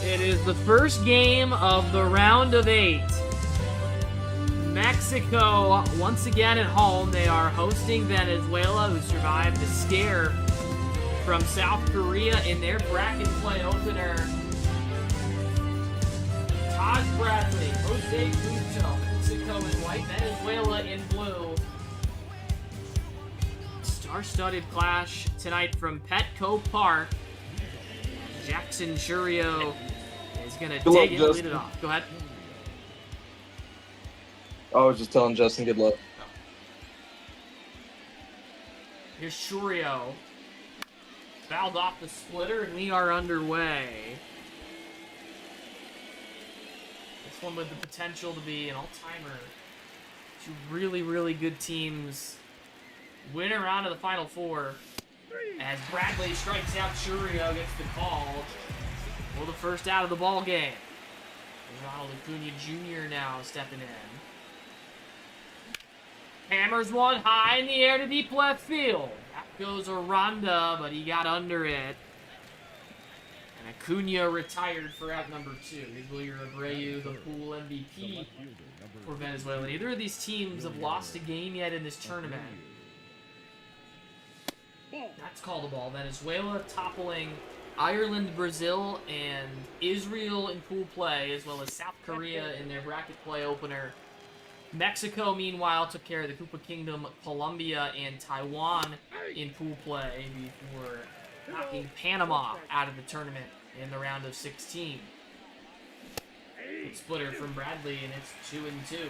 It is the first game of the round of 8. Mexico, once again at home, they are hosting Venezuela, who survived the scare from South Korea in their bracket play opener. Taj Bradley, Jose Buto, Mexico in white, Venezuela in blue. Star-studded clash tonight from Petco Park. Jackson Churio is going to dig it and lead it off. Go ahead. I was just telling Justin good luck. Here's Churio. Fouled off the splitter, and we are underway. This one with the potential to be an all-timer. Two really, really good teams win around to the Final Four. As Bradley strikes out, Churio gets the call. Well, the first out of the ball game. Ronald Acuna Jr. now stepping in. Hammers one high in the air to deep left field. That goes Aranda, but he got under it. And Acuna retired for out number 2. Here's William Abreu, the pool MVP for Venezuela. Neither of these teams have lost a game yet in this tournament. That's called a ball. Venezuela toppling Ireland, Brazil, and Israel in pool play, as well as South Korea in their bracket play opener. Mexico, meanwhile, took care of the Koopa Kingdom, Colombia, and Taiwan in pool play before knocking Panama out of the tournament in the round of 16. Good splitter from Bradley, and it's 2-2.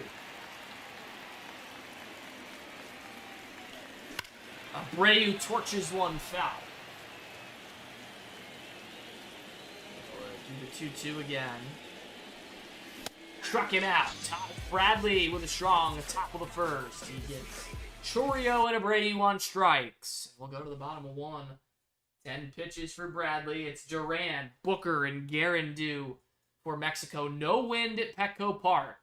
Abreu torches one foul. Do the 2-2 again. Struck him out. Bradley with a strong top of the first. He gets Churio and Abreu on strikes. We'll go to the bottom of 1. 10 pitches for Bradley. It's Duran, Booker, and Garandu for Mexico. No wind at Petco Park.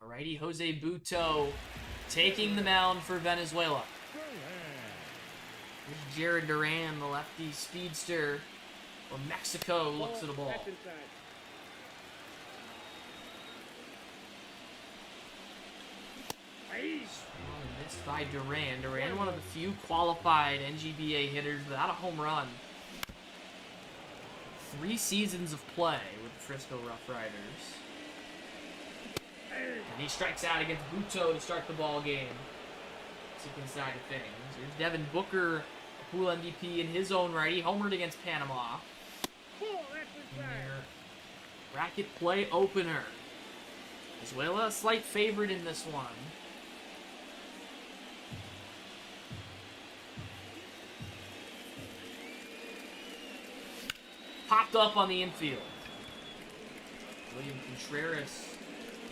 Alrighty, Jose Buto taking the mound for Venezuela. Here's Jared Duran, the lefty speedster for Mexico, looks at the ball. Missed by Duran. Duran, one of the few qualified NGBA hitters without a home run. 3 seasons of play with the Frisco Rough Riders. And he strikes out against Buto to start the ball game. Second side of things. Here's Devin Booker, a pool MVP in his own right. He homered against Panama. In their bracket play opener. Venezuela, a slight favorite in this one. Popped up on the infield. William Contreras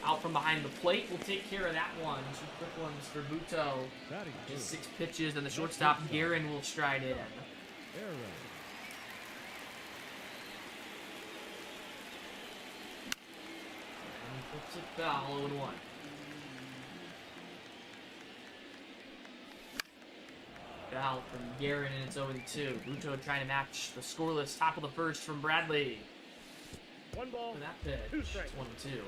out from behind the plate will take care of that one. 2 quick ones for Buto. Just 6 pitches, and the shortstop, Guerin, will stride in. And flips it foul, 0-1. Foul from Guerin, and it's 0-2. Buto trying to match the scoreless top of the first from Bradley. 1 ball, For that pitch, 2 strikes. It's 1-2.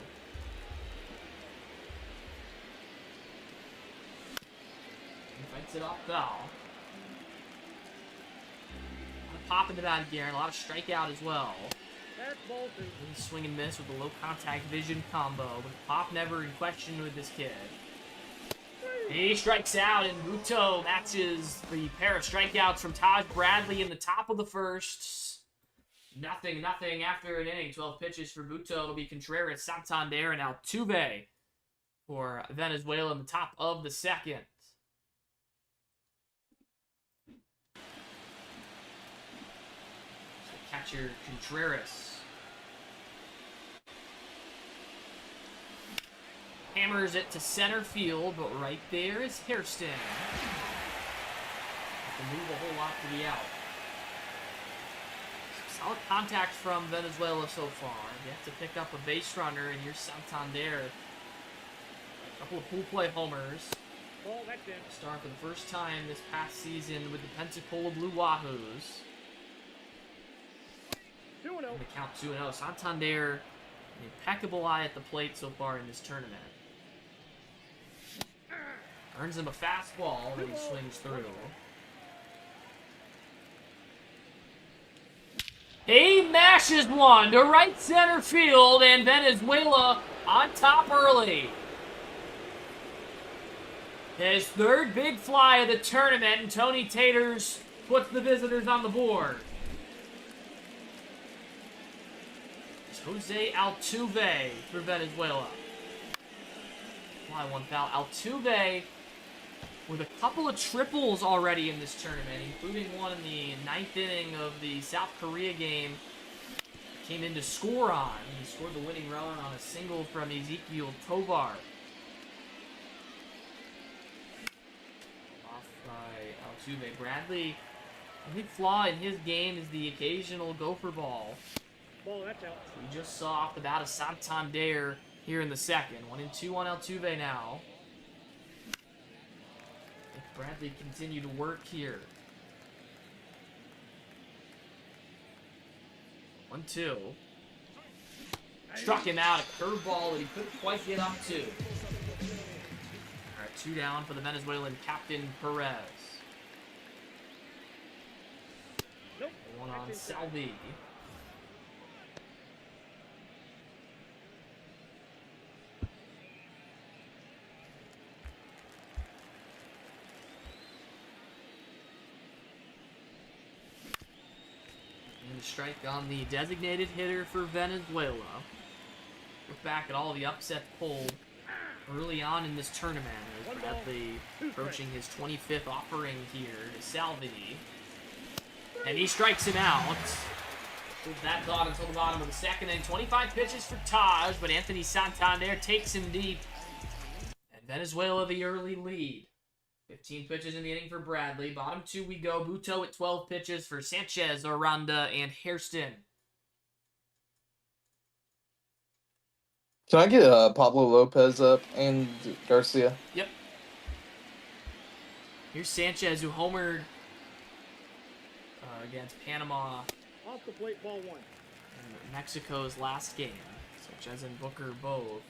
Fights it off foul. A pop into that Guerin, a lot of strikeout as well. Swing and miss with the low contact vision combo, but pop never in question with this kid. He strikes out, and Buto matches the pair of strikeouts from Taj Bradley in the top of the first. Nothing after an inning. 12 pitches for Buto. It'll be Contreras, Santander, and Altuve for Venezuela in the top of the second. Catcher Contreras hammers it to center field, but right there is Hairston. Have to move a whole lot to the out. Solid contact from Venezuela so far. They have to pick up a base runner, and here's Santander. A couple of pool play homers. Start for the first time this past season with the Pensacola Blue Wahoos. 2-0. The count 2-0. Santander, an impeccable eye at the plate so far in this tournament. Earns him a fastball that he swings through. He mashes one to right center field, and Venezuela on top early. His third big fly of the tournament, and Tony Taters puts the visitors on the board. It's Jose Altuve for Venezuela. Fly one foul. Altuve with a couple of triples already in this tournament, including one in the 9th inning of the South Korea game. Came in to score on. He scored the winning run on a single from Ezequiel Tovar. Off by Altuve. Bradley, the big flaw in his game is the occasional gopher ball. Ball, that's out. We just saw off the bat of Santander here in the second. 1-2 on Altuve now. Bradley continue to work here. 1-2. Struck him out. A curveball that he couldn't quite get up to. Alright, 2 down for the Venezuelan captain Perez. Nope. 1 on Salvi. Strike on the designated hitter for Venezuela. Look back at all the upsets pulled early on in this tournament. As Bradley approaching his 25th offering here to Salvi. And he strikes him out. Hold that thought until the bottom of the second. And 25 pitches for Taj, but Anthony Santander takes him deep. And Venezuela the early lead. 15 pitches in the inning for Bradley. Bottom 2 we go. Buto at 12 pitches for Sanchez, Aranda, and Hairston. Can I get Pablo Lopez up and Garcia? Yep. Here's Sanchez, who homered against Panama Off the plate, ball 1. in Mexico's last game. Sanchez and Booker both.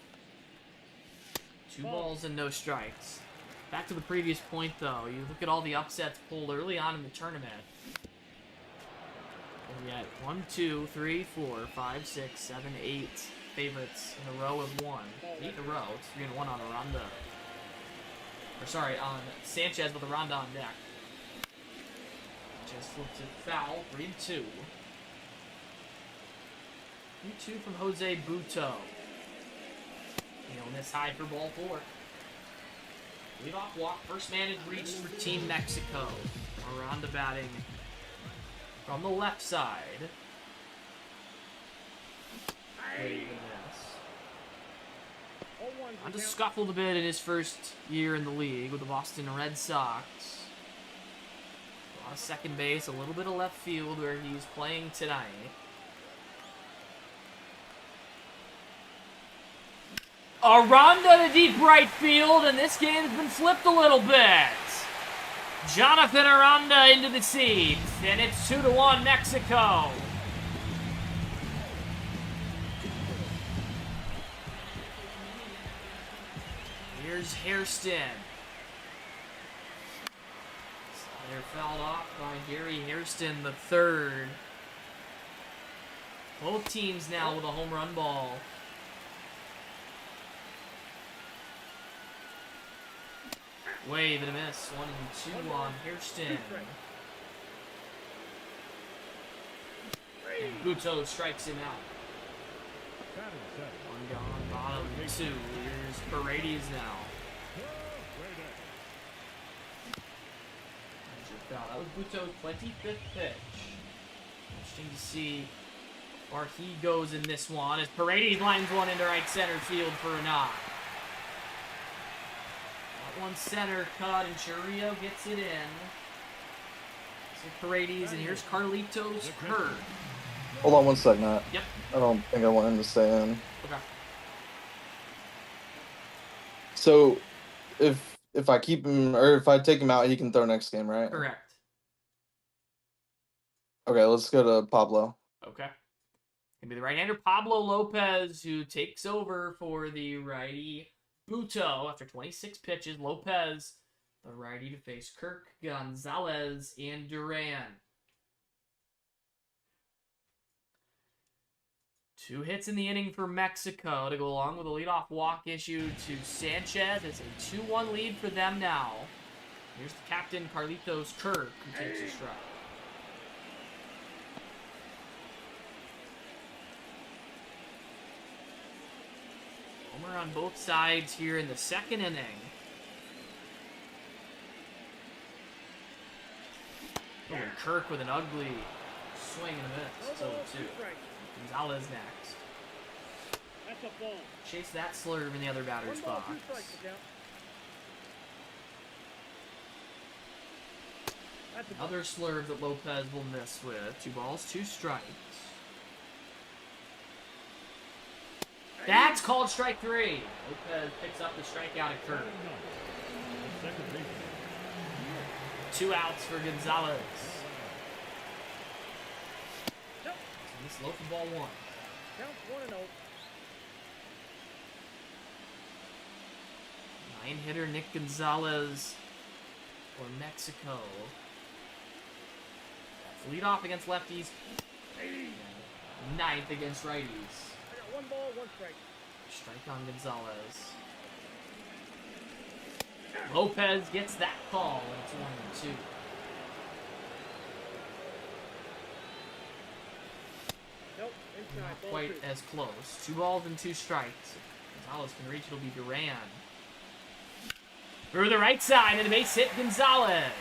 2 balls and no strikes. Back to the previous point, though. You look at all the upsets pulled early on in the tournament. And yet, 1, 2, 3, 4, 5, 6, 7, 8 favorites in a row of 1. 8 in a row. It's 3-1 on Aranda. Or sorry, on Sanchez with Aranda on deck. Sanchez flips it foul. 3-2. 3-2 from Jose Buto. This high for ball 4. Leadoff walk, first man is reached for Team Mexico. Aranda batting from the left side. Aranda scuffled a bit in his first year in the league with the Boston Red Sox. A lot of second base, a little bit of left field where he's playing tonight. Aranda to deep right field, and this game's been flipped a little bit. Jonathan Aranda into the seats, and it's 2-1 Mexico. Here's Hairston. They're fouled off by Gary Hairston, the third. Both teams now with a home run ball. Wave and a miss. 1-2 on Hairston. And Buto strikes him out. 1 gone, bottom 2. Here's Paredes now. That was Buto's 25th pitch. Interesting to see how far he goes in this one as Paredes lines one into right center field for a knock. One center cut, and Churrillo gets it in. So Paredes, and here's Carlitos Hurt. Hold on one sec, Matt. Yep. I don't think I want him to stay in. Okay. So, if I keep him, or if I take him out, he can throw next game, right? Correct. Okay, let's go to Pablo. Okay. Gonna be the right-hander Pablo Lopez who takes over for the righty Buto after 26 pitches. Lopez, the righty, to face Kirk, Gonzalez, and Duran. 2 hits in the inning for Mexico to go along with a leadoff walk issued to Sanchez. It's a 2-1 lead for them now. Here's the captain, Carlitos Kirk, who takes a strike. Homer on both sides here in the second inning. Oh, and Kirk with an ugly swing and a miss. So 2. Gonzalez next. That's a ball. Chase that slurve in the other batter's 1 ball, box. 2 strikes, the count. That's a ball. Another slurve that Lopez will miss with. 2 balls, 2 strikes. That's called strike 3. Lopez picks up the strikeout at Kirk. 2 outs for Gonzalez. Nope. And this low for ball 1. Counts 1-0. 9-hitter Nick Gonzalez for Mexico. That's lead off against lefties. 9th against righties. I got 1 ball, 1 strike. Strike on Gonzalez. Lopez gets that call, and it's 1-2. Nope, inside. Not Ball quite 2. as close. 2 balls and 2 strikes. If Gonzalez can reach, it'll be Duran. Through the right side, and a base hit Gonzalez.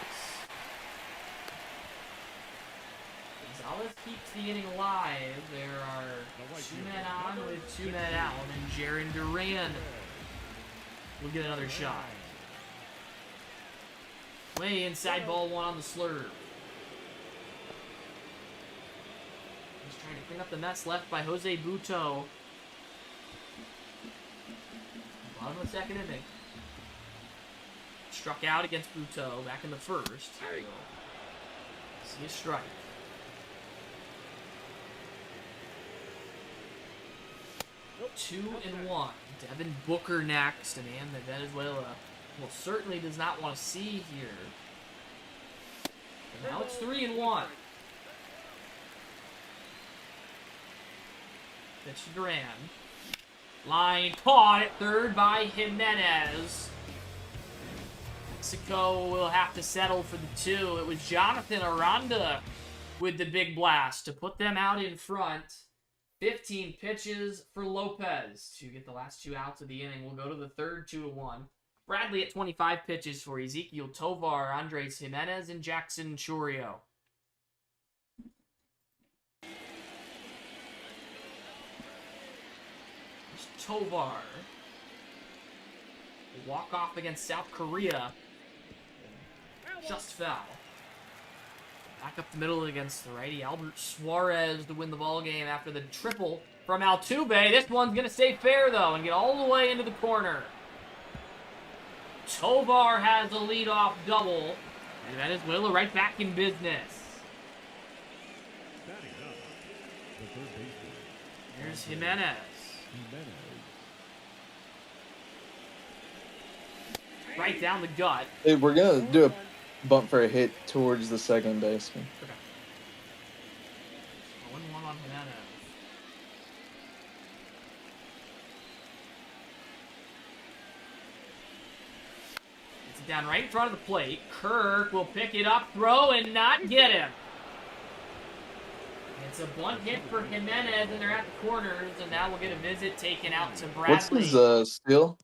Gonzalez keeps the inning alive. There are 2 men on with 2 men out, and Jaron Duran will get another shot. Way inside ball 1 on the slurve. He's trying to clean up the mess left by Jose Buto. Bottom of the second inning. Struck out against Buto back in the first. See a strike. Nope. 2-1. Devin Booker next, a man that Venezuela well certainly does not want to see here. And now it's 3-1. Pitch to Duran. Line caught at third by Jimenez. Mexico will have to settle for the 2. It was Jonathan Aranda with the big blast to put them out in front. 15 pitches for Lopez to get the last 2 outs of the inning. We'll go to the third, 2-1. Bradley at 25 pitches for Ezequiel Tovar, Andres Jimenez, and Jackson Churio. There's Tovar. Walk off against South Korea. Just foul. Back up the middle against the righty Albert Suarez to win the ball game after the triple from Altuve. This one's going to stay fair, though, and get all the way into the corner. Tovar has a leadoff double, and Venezuela right back in business. Here's Jimenez. Right down the gut. Hey, we're going to do a bump for a hit towards the second baseman. Okay. 1-1 on Jimenez. It's down right in front of the plate. Kirk will pick it up, throw, and not get him. It's a blunt hit for Jimenez, and they're at the corners, and now we'll get a visit taken out to Bradley. What's his steal?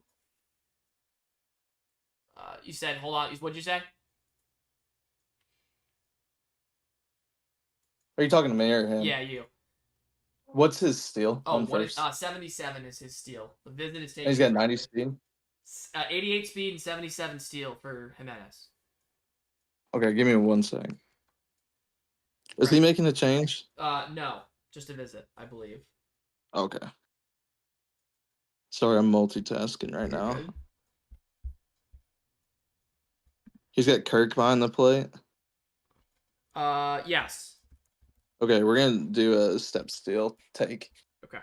You said, hold on, what'd you say? Are you talking to me or him? Yeah, you. What's his steal? Oh, on what is, first? 77 is his steal. The visit is taken. And he's got 90 speed. 88 speed and 77 steal for Jimenez. Okay, give me 1 second. Is he making a change? No, just a visit, I believe. Okay. Sorry, I'm multitasking right now. Good. He's got Kirk behind the plate. Yes. Okay, we're gonna do a step steal take. Okay.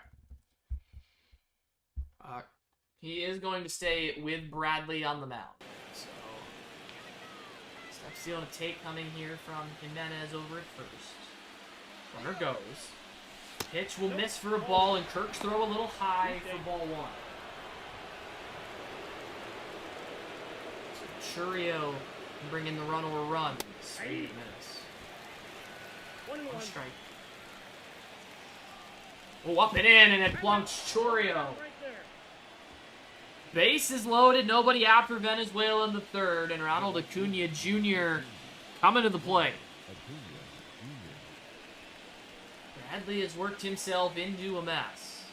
He is going to stay with Bradley on the mound. So, step steal and a take coming here from Jimenez over at first. Runner goes. Pitch will miss for a ball, and Kirk's throw a little high for ball one. So Churio can bring in the run or runs. Miss. 1-1. Strike. Oh, up and in, and it plunks Churio. Right there. Base is loaded, nobody out for Venezuela in the third, and Ronald Acuna Jr. coming to the plate. Bradley has worked himself into a mess.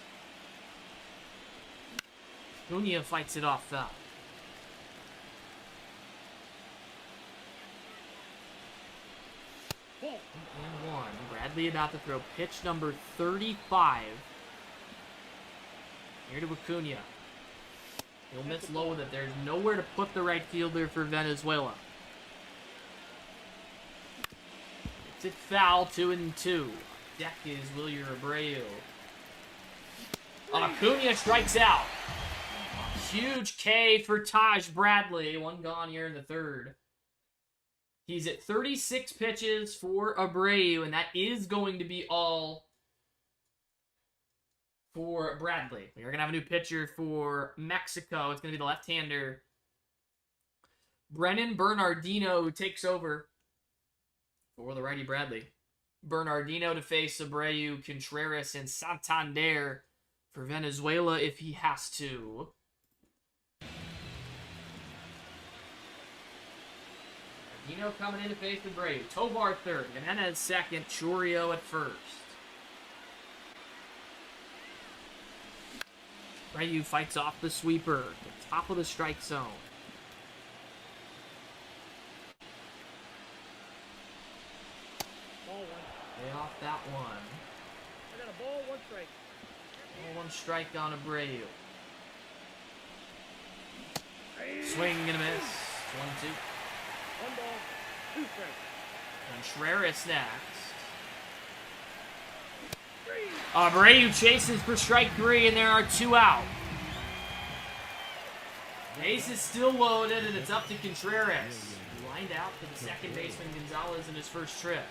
Acuna fights it off foul. And one. Bradley about to throw pitch number 35. Here to Acuna. He'll miss low with it. There's nowhere to put the right fielder for Venezuela. It's a foul, 2-2. Deck is Wilyer Abreu. Acuna strikes out. Huge K for Taj Bradley. One gone here in the third. He's at 36 pitches for Abreu, and that is going to be all for Bradley. We're going to have a new pitcher for Mexico. It's going to be the left-hander, Brennan Bernardino, who takes over for the righty Bradley. Bernardino to face Abreu, Contreras, and Santander for Venezuela if he has to. Bernardino coming in to face Abreu. Tovar third, Jimenez second, Churio at first. Abreu fights off the sweeper at the top of the strike zone. Ball 1. Lay off that one. I got a ball, 1 strike. One strike on Abreu. Swing and a miss. 1-2. 1 ball, 2 strikes. Contreras next. Abreu chases for strike 3, and there are 2 out. Base is still loaded, and it's up to Contreras. Lined out for the second baseman Gonzalez in his first trip.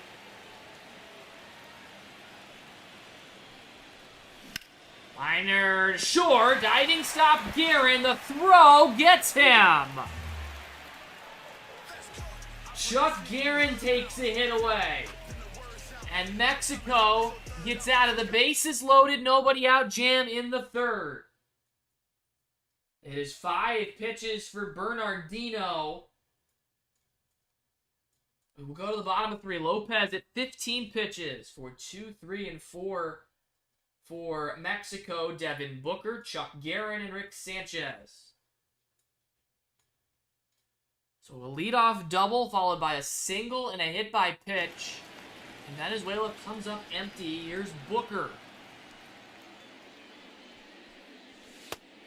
Liner short, diving stop Guerin. The throw gets him. Chuck Guerin takes the hit away. And Mexico gets out of the bases loaded, nobody out jam in the third. It is 5 pitches for Bernardino. We will go to the bottom of 3. Lopez at 15 pitches for 2, 3, and 4 for Mexico. Devin Booker, Chuck Guerin, and Rick Sanchez. So a leadoff double followed by a single and a hit by pitch. And Venezuela comes up empty. Here's Booker.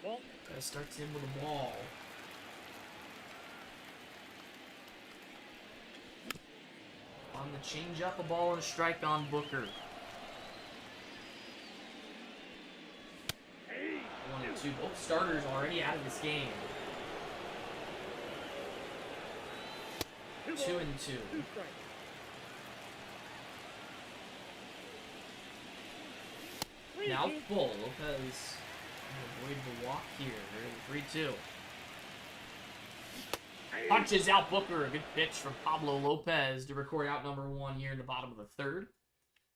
Ball. Starts in with a ball. On the changeup, a ball and a strike on Booker. 1-2. Both starters already out of this game. 2-2. 2 strikes. Now full. Lopez avoid the walk here. 3-2. Punches out Booker. A good pitch from Pablo Lopez to record out number 1 here in the bottom of the third.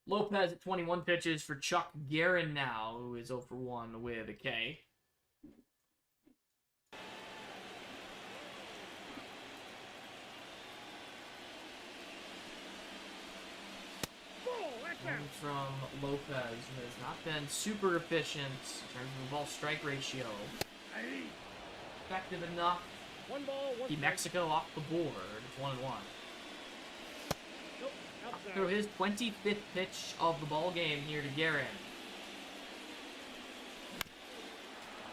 Lopez at 21 pitches for Chuck Guerin now, who is 0 for 1 with a K. From Lopez, who has not been super efficient in terms of the ball strike ratio. Effective enough 1 ball, 1 keep strike. Mexico off the board. It's 1-1. Nope, outside. Through his 25th pitch of the ball game here to Guerin.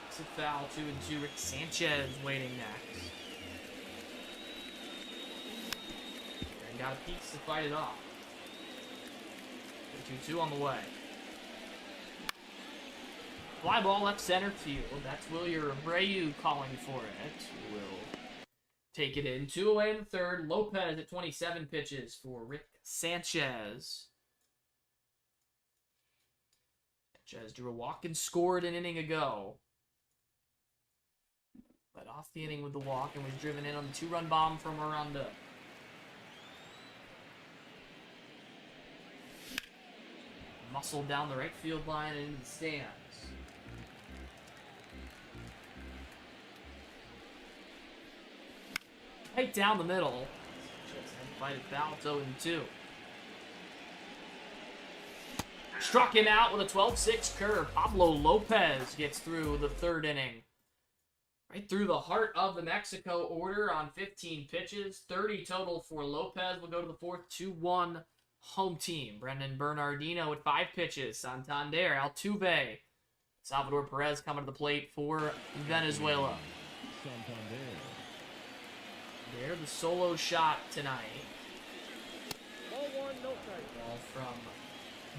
It's a foul, 2-2. Rick Sanchez waiting next. Guerin got a piece to fight it off. 2-2 on the way. Fly ball left center field. That's William Abreu calling for it. Will take it in. 2 away in the third. Lopez at 27 pitches for Rick Sanchez. Sanchez drew a walk and scored an inning ago. Led off the inning with the walk and was driven in on the 2-run bomb from Aranda. Muscled down the right field line and into the stands. Right down the middle. Just fight it foul. It's 0-2. Struck him out with a 12-6 curve. Pablo Lopez gets through the third inning. Right through the heart of the Mexico order on 15 pitches. 30 total for Lopez. We'll go to the fourth. 2-1 home team. Brendan Bernardino at 5 pitches. Santander, Altuve. Salvador Perez coming to the plate for Venezuela. There, the solo shot tonight. Ball 1, no strike. Ball from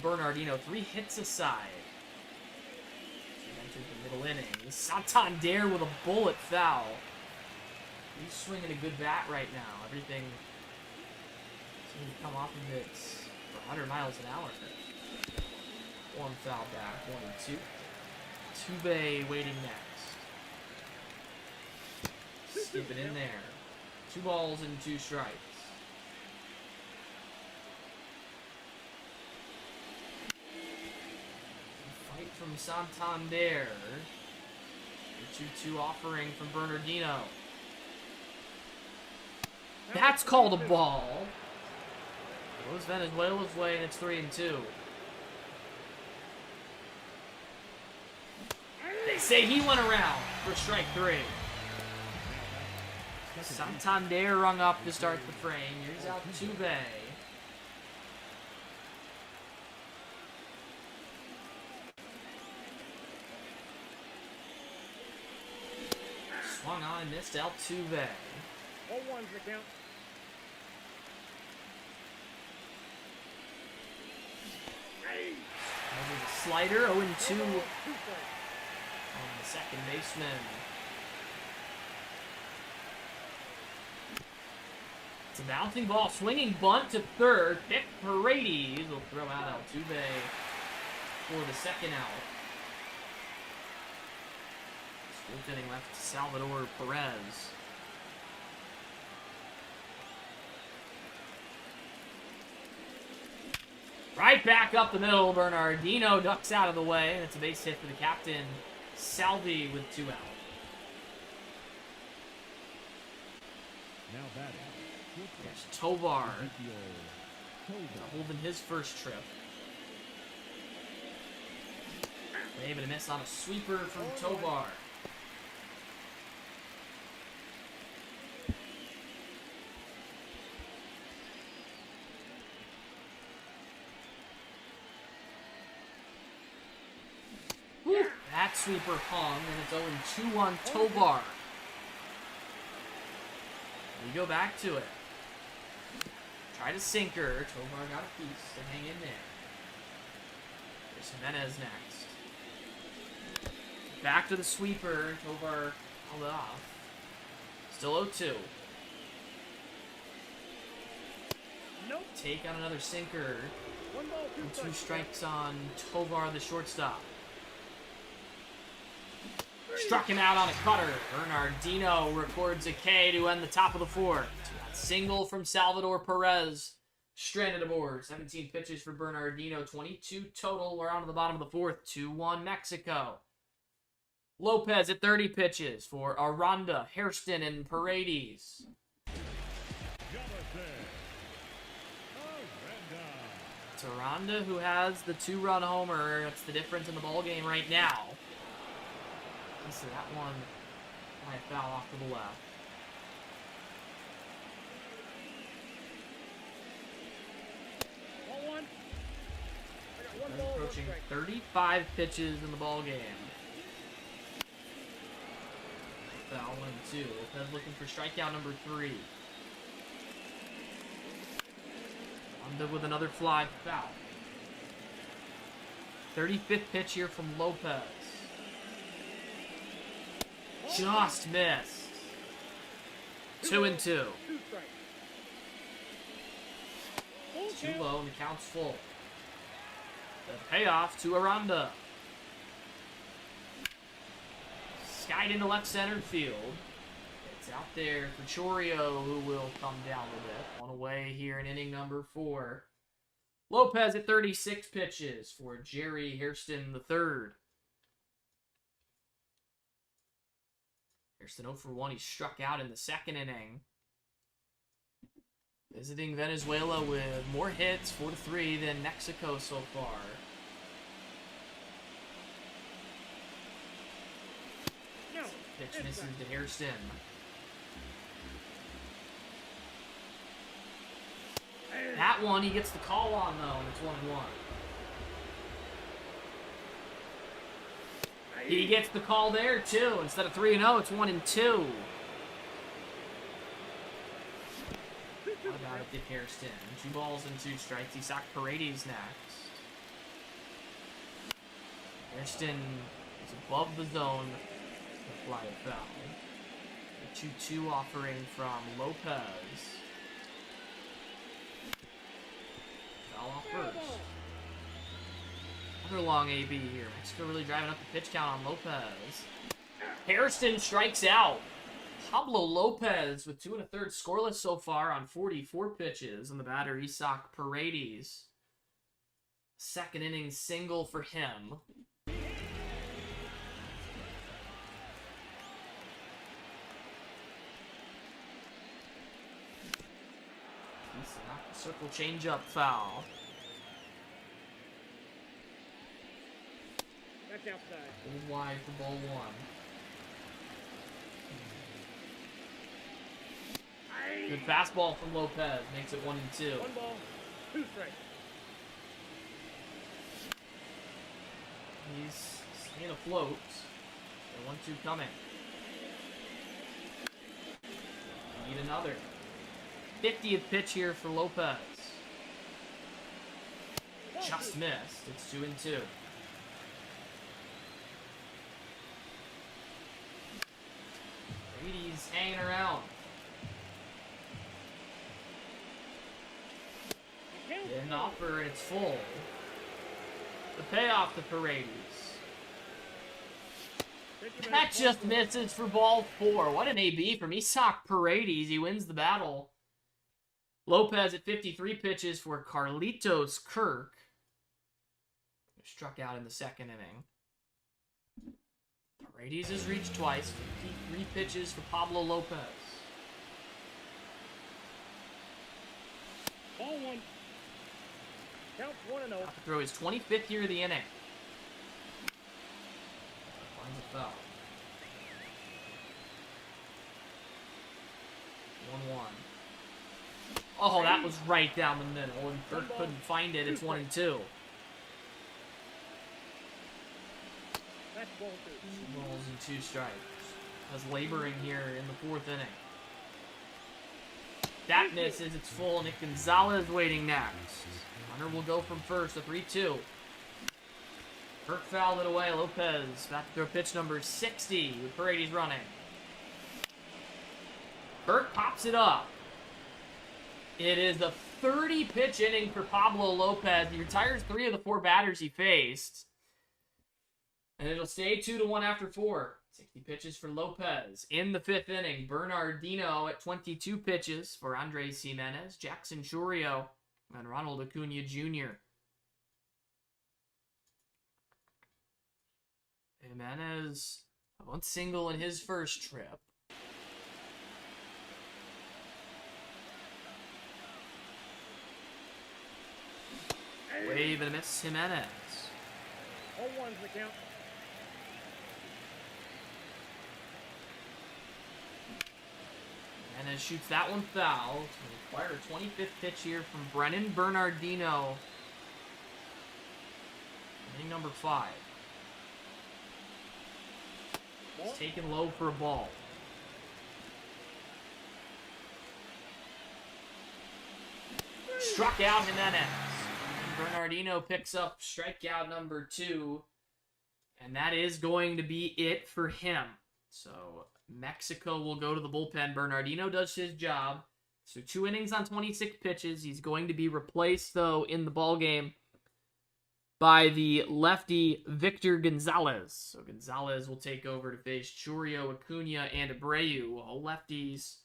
Bernardino. 3 hits aside. Entered the middle inning. Santander with a bullet foul. He's swinging a good bat right now. Everything seems to come off of it for 100 miles an hour. One foul back. 1-2. Altuve waiting next. Skip it in there. 2 balls and 2 strikes. Fight from Santander. The 2-2 offering from Bernardino. That's called a ball. It goes Venezuela's way, and it's 3-2. They say he went around for strike 3. Santander rung up to start the frame. Here's Altuve. Swung on and missed Altuve. Ball 1's the count. Over the slider, 0-2 on the second baseman. It's a bouncing ball, swinging bunt to third. Pick Paredes will throw out Altuve for the second out. Still inning left to Salvador Perez. Right back up the middle. Bernardino ducks out of the way. And it's a base hit for the captain, Salvi, with 2 out. Now batting. There's Tovar holding his first trip. Able to miss on a sweeper from Tovar. Whew, that sweeper hung, and it's 0-2 on Tovar. We go back to it. Tried a sinker. Tovar got a piece to hang in there. There's Jimenez next. Back to the sweeper. Tovar held it off. Still 0-2. Nope. Take on another sinker. 1 ball, 2 And 2 strikes. strikes on Tovar, the shortstop. Struck him out on a cutter. Bernardino records a K to end the top of the fourth. Single from Salvador Perez. Stranded aboard. 17 pitches for Bernardino. 22 total. We're on to the bottom of the fourth. 2-1 Mexico. Lopez at 30 pitches for Aranda, Hairston, and Paredes. It's Aranda who has the 2-run homer. That's the difference in the ball game right now. So that one might foul off to the left. Ball 1. I got 1 ball, 1 Approaching strike. 35 pitches in the ball game. Foul 1-2. Lopez looking for strikeout number 3. Aranda with another fly foul. 35th pitch here from Lopez. Just missed. 2-2. 2 strikes. Full Too count. low and the count's full. The payoff to Aranda. Skied into left center field. It's out there for Chorio, who will come down a bit. One away here in inning number 4. Lopez at 36 pitches for Jerry Hairston III. Hairston 0 for 1. He struck out in the second inning. Visiting Venezuela with more hits, 4-3, than Mexico so far. No. Pitch misses to Hairston. That one he gets the call on, though, and it's 1-1. He gets the call there, too. Instead of 3-0, it's 1-2. What about it, Dick Hairston? 2 balls and 2 strikes. He socked Paredes next. Hairston is above the zone to fly a foul. The 2-2 offering from Lopez. Foul off first. Another long AB here. Mexico really driving up the pitch count on Lopez. Hairston strikes out. Pablo Lopez with 2 1/3 scoreless so far on 44 pitches. And the batter, Isaac Paredes. Second inning single for him. Isaac, circle changeup foul. That's outside. Pulled wide for ball 1. Good fastball from Lopez. Makes it 1-2. 1 ball, 2 strikes. He's staying afloat. The 1-2 coming. Need another. 50th pitch here for Lopez. Just missed. It's 2-2. Brady's hanging around. Get an offer and it's full. The payoff to Paredes. That just misses for ball 4. What an AB from Isaac Paredes. He wins the battle. Lopez at 53 pitches for Carlitos Kirk. Who struck out in the second inning. Paredes has reached twice. 53 pitches for Pablo Lopez. Ball 1. Count 1-0. About to throw his 25th here of the inning. Finds a foul. 1-1. Oh, that was right down the middle, and Kirk couldn't find it. It's 1-2. That's ball 2. 2 balls and 2 strikes. As laboring here in the 4th inning. That misses. It's full. Nick Gonzalez waiting next. Runner will go from first. A 3-2. Kirk fouled it away. Lopez about to throw pitch number 60 with Paredes running. Kirk pops it up. It is a 30-pitch inning for Pablo Lopez. He retires 3 of the 4 batters he faced. And it'll stay 2-1 after 4. 60 pitches for Lopez. In the 5th inning, Bernardino at 22 pitches for Andres Jimenez, Jackson Chorio, and Ronald Acuna Jr. Jimenez, one single in his first trip. Wave and a miss, Jimenez. All 1's the count. Jimenez shoots that one foul. It's going to require a 25th pitch here from Brennan Bernardino. Inning number 5. He's taken low for a ball. Struck out Jimenez. Bernardino picks up strikeout number 2. And that is going to be it for him. So Mexico will go to the bullpen. Bernardino does his job. So 2 innings on 26 pitches. He's going to be replaced, though, in the ballgame by the lefty Victor Gonzalez. So Gonzalez will take over to face Chourio, Acuna, and Abreu. All lefties,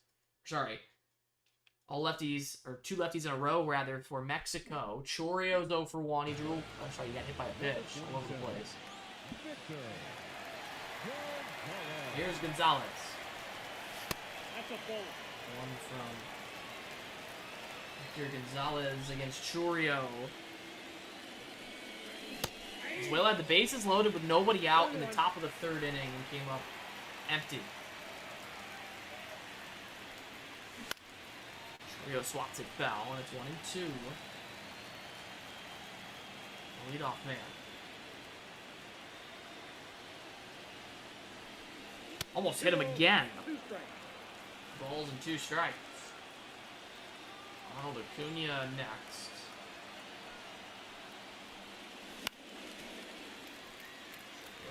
or 2 lefties in a row, rather, for Mexico. Chourio's 0 for 1. He drew, he got hit by a pitch all over the place. Here's Gonzalez. That's a ball. One from Victor Gonzalez against Chourio. Venezuela had the bases loaded with nobody out in the top of the 3rd inning and came up empty. Chourio swats it foul, and it's 1-2. Leadoff man. Almost hit him again. 2 strikes. Balls and 2 strikes. Ronald Acuna next.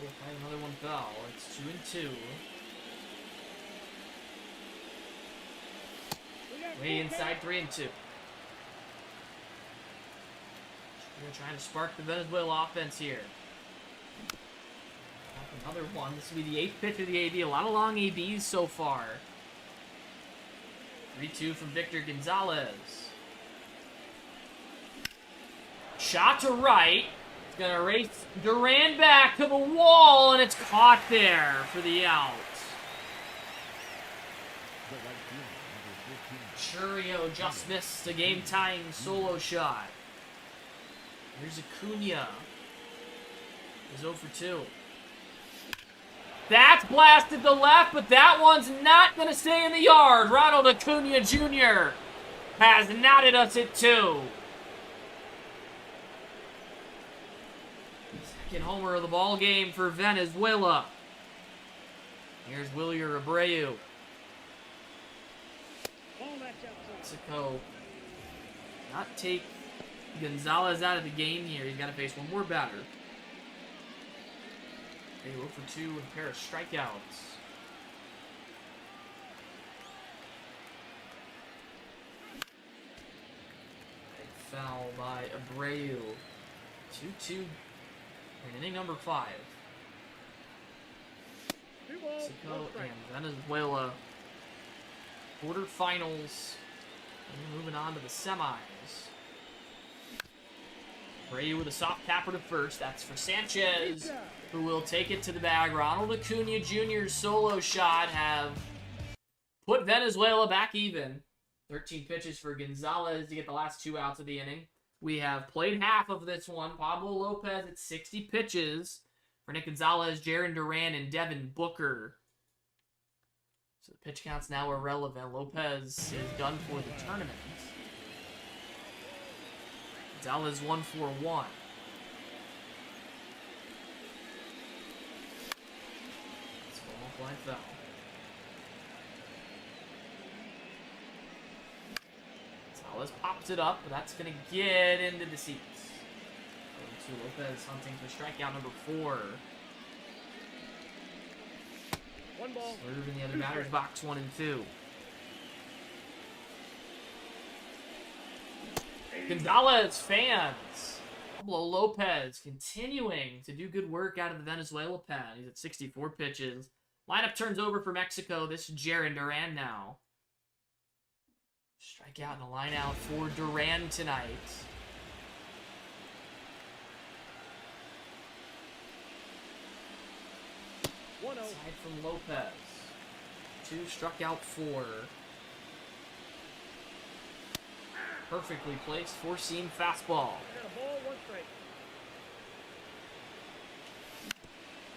We'll find another one foul. It's 2-2. Way inside 3-2. We're trying to spark the Venezuela offense here. Another one. This will be the 8th pitch of the AB. A lot of long ABs so far. 3-2 from Victor Gonzalez. Shot to right. It's going to race Duran back to the wall, and it's caught there for the out. Chourio just missed a game-tying solo shot. Here's Acuna. He's 0 for 2. That's blasted to left, but that one's not going to stay in the yard. Ronald Acuna Jr. has knotted us at 2. Second homer of the ball game for Venezuela. Here's Wilyer Abreu. Mexico not take Gonzalez out of the game here. He's got to face one more batter. They 0 for 2 and a pair of strikeouts. Big foul by Abreu. 2-2 in inning number 5. Mexico and Venezuela. Quarterfinals. And moving on to the semis. Abreu with a soft tapper to first. That's for Sanchez, who will take it to the bag. Ronald Acuna Jr.'s solo shot have put Venezuela back even. 13 pitches for Gonzalez to get the last 2 outs of the inning. We have played half of this one. Pablo Lopez at 60 pitches for Nick Gonzalez, Jaron Duran, and Devin Booker. So the pitch count's now irrelevant. Lopez is done for the tournament. Gonzalez 1 for 1. It's a ball line foul. Gonzalez pops it up, but that's going to get into the seats. Lopez hunting for strikeout number 4. One ball. Swerve in the other batter's box, 1 and 2. Gonzalez fans. Pablo Lopez continuing to do good work out of the Venezuela pen. He's at 64 pitches. Lineup turns over for Mexico. This is Jaron Duran now. Strikeout and a line out for Duran tonight. Aside from Lopez. 2 struck out 4. Perfectly placed 4-seam fastball.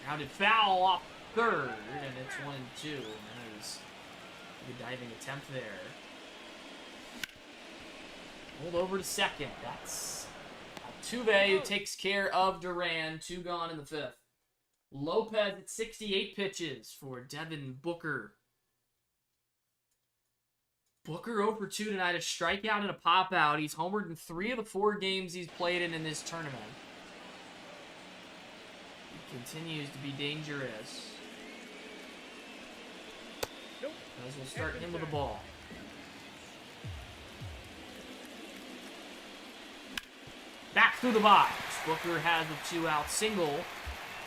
Grounded foul off third, and it's 1 and 2. And there's a good diving attempt there. Rolled over to second. That's Altuve who takes care of Duran. 2 gone in the 5th. Lopez at 68 pitches for Devin Booker. Booker 0 for 2 tonight, a strikeout and a pop-out. He's homered in 3 of the 4 games he's played in this tournament. He continues to be dangerous. Nope. As we'll start him with the ball. Back through the box. Booker has a 2-out single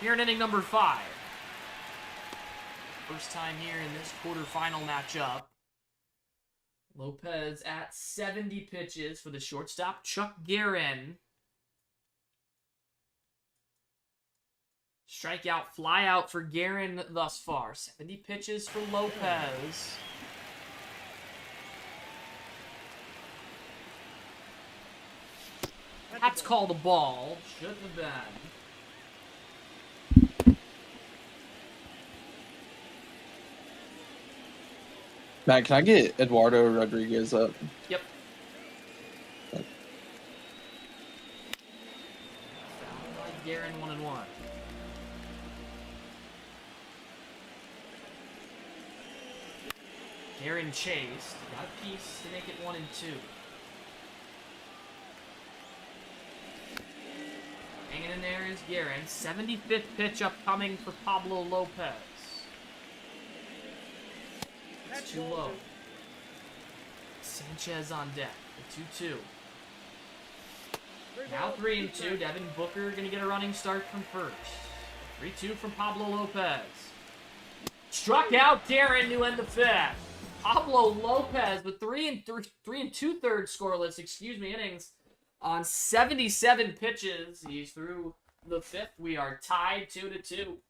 here in inning number 5. First time here in this quarterfinal matchup. Lopez at 70 pitches for the shortstop, Chuck Guerin. Strikeout, flyout for Guerin thus far. 70 pitches for Lopez. That's called a ball. Shouldn't have been. Matt, can I get Eduardo Rodriguez up? Yep. Fouled by Guerin, 1-1. Guerin chased. Got a piece to make it 1-2. Hanging in there is Guerin. 75th pitch upcoming for Pablo Lopez. It's too low. Sanchez on deck. The 2-2. Now 3-2. Devin Booker going to get a running start from first. 3-2 from Pablo Lopez. Struck out Guerin to end the 5th. Pablo Lopez with 3 2/3 scoreless, innings on 77 pitches. He's through the 5th. We are tied 2-2.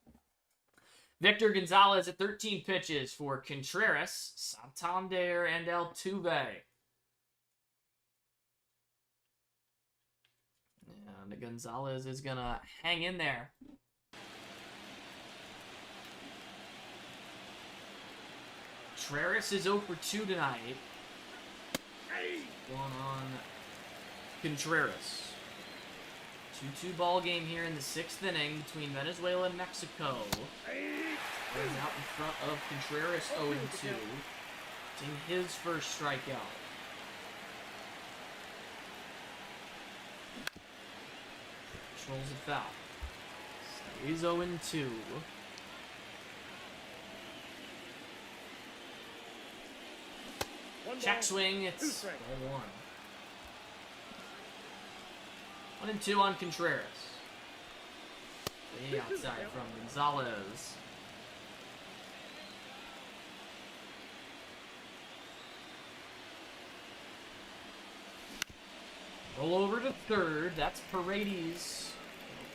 Victor Gonzalez at 13 pitches for Contreras, Santander, and Altuve. And Gonzalez is going to hang in there. Contreras is 0 for 2 tonight. One on Contreras. 2-2 ball game here in the 6th inning between Venezuela and Mexico. Plays out in front of Contreras 0-2. Getting his first strikeout. Controls it foul. Stays 0-2. Check swing, it's 0-1. 1-2 on Contreras. Way outside from Gonzalez. Roll over to third. That's Paredes.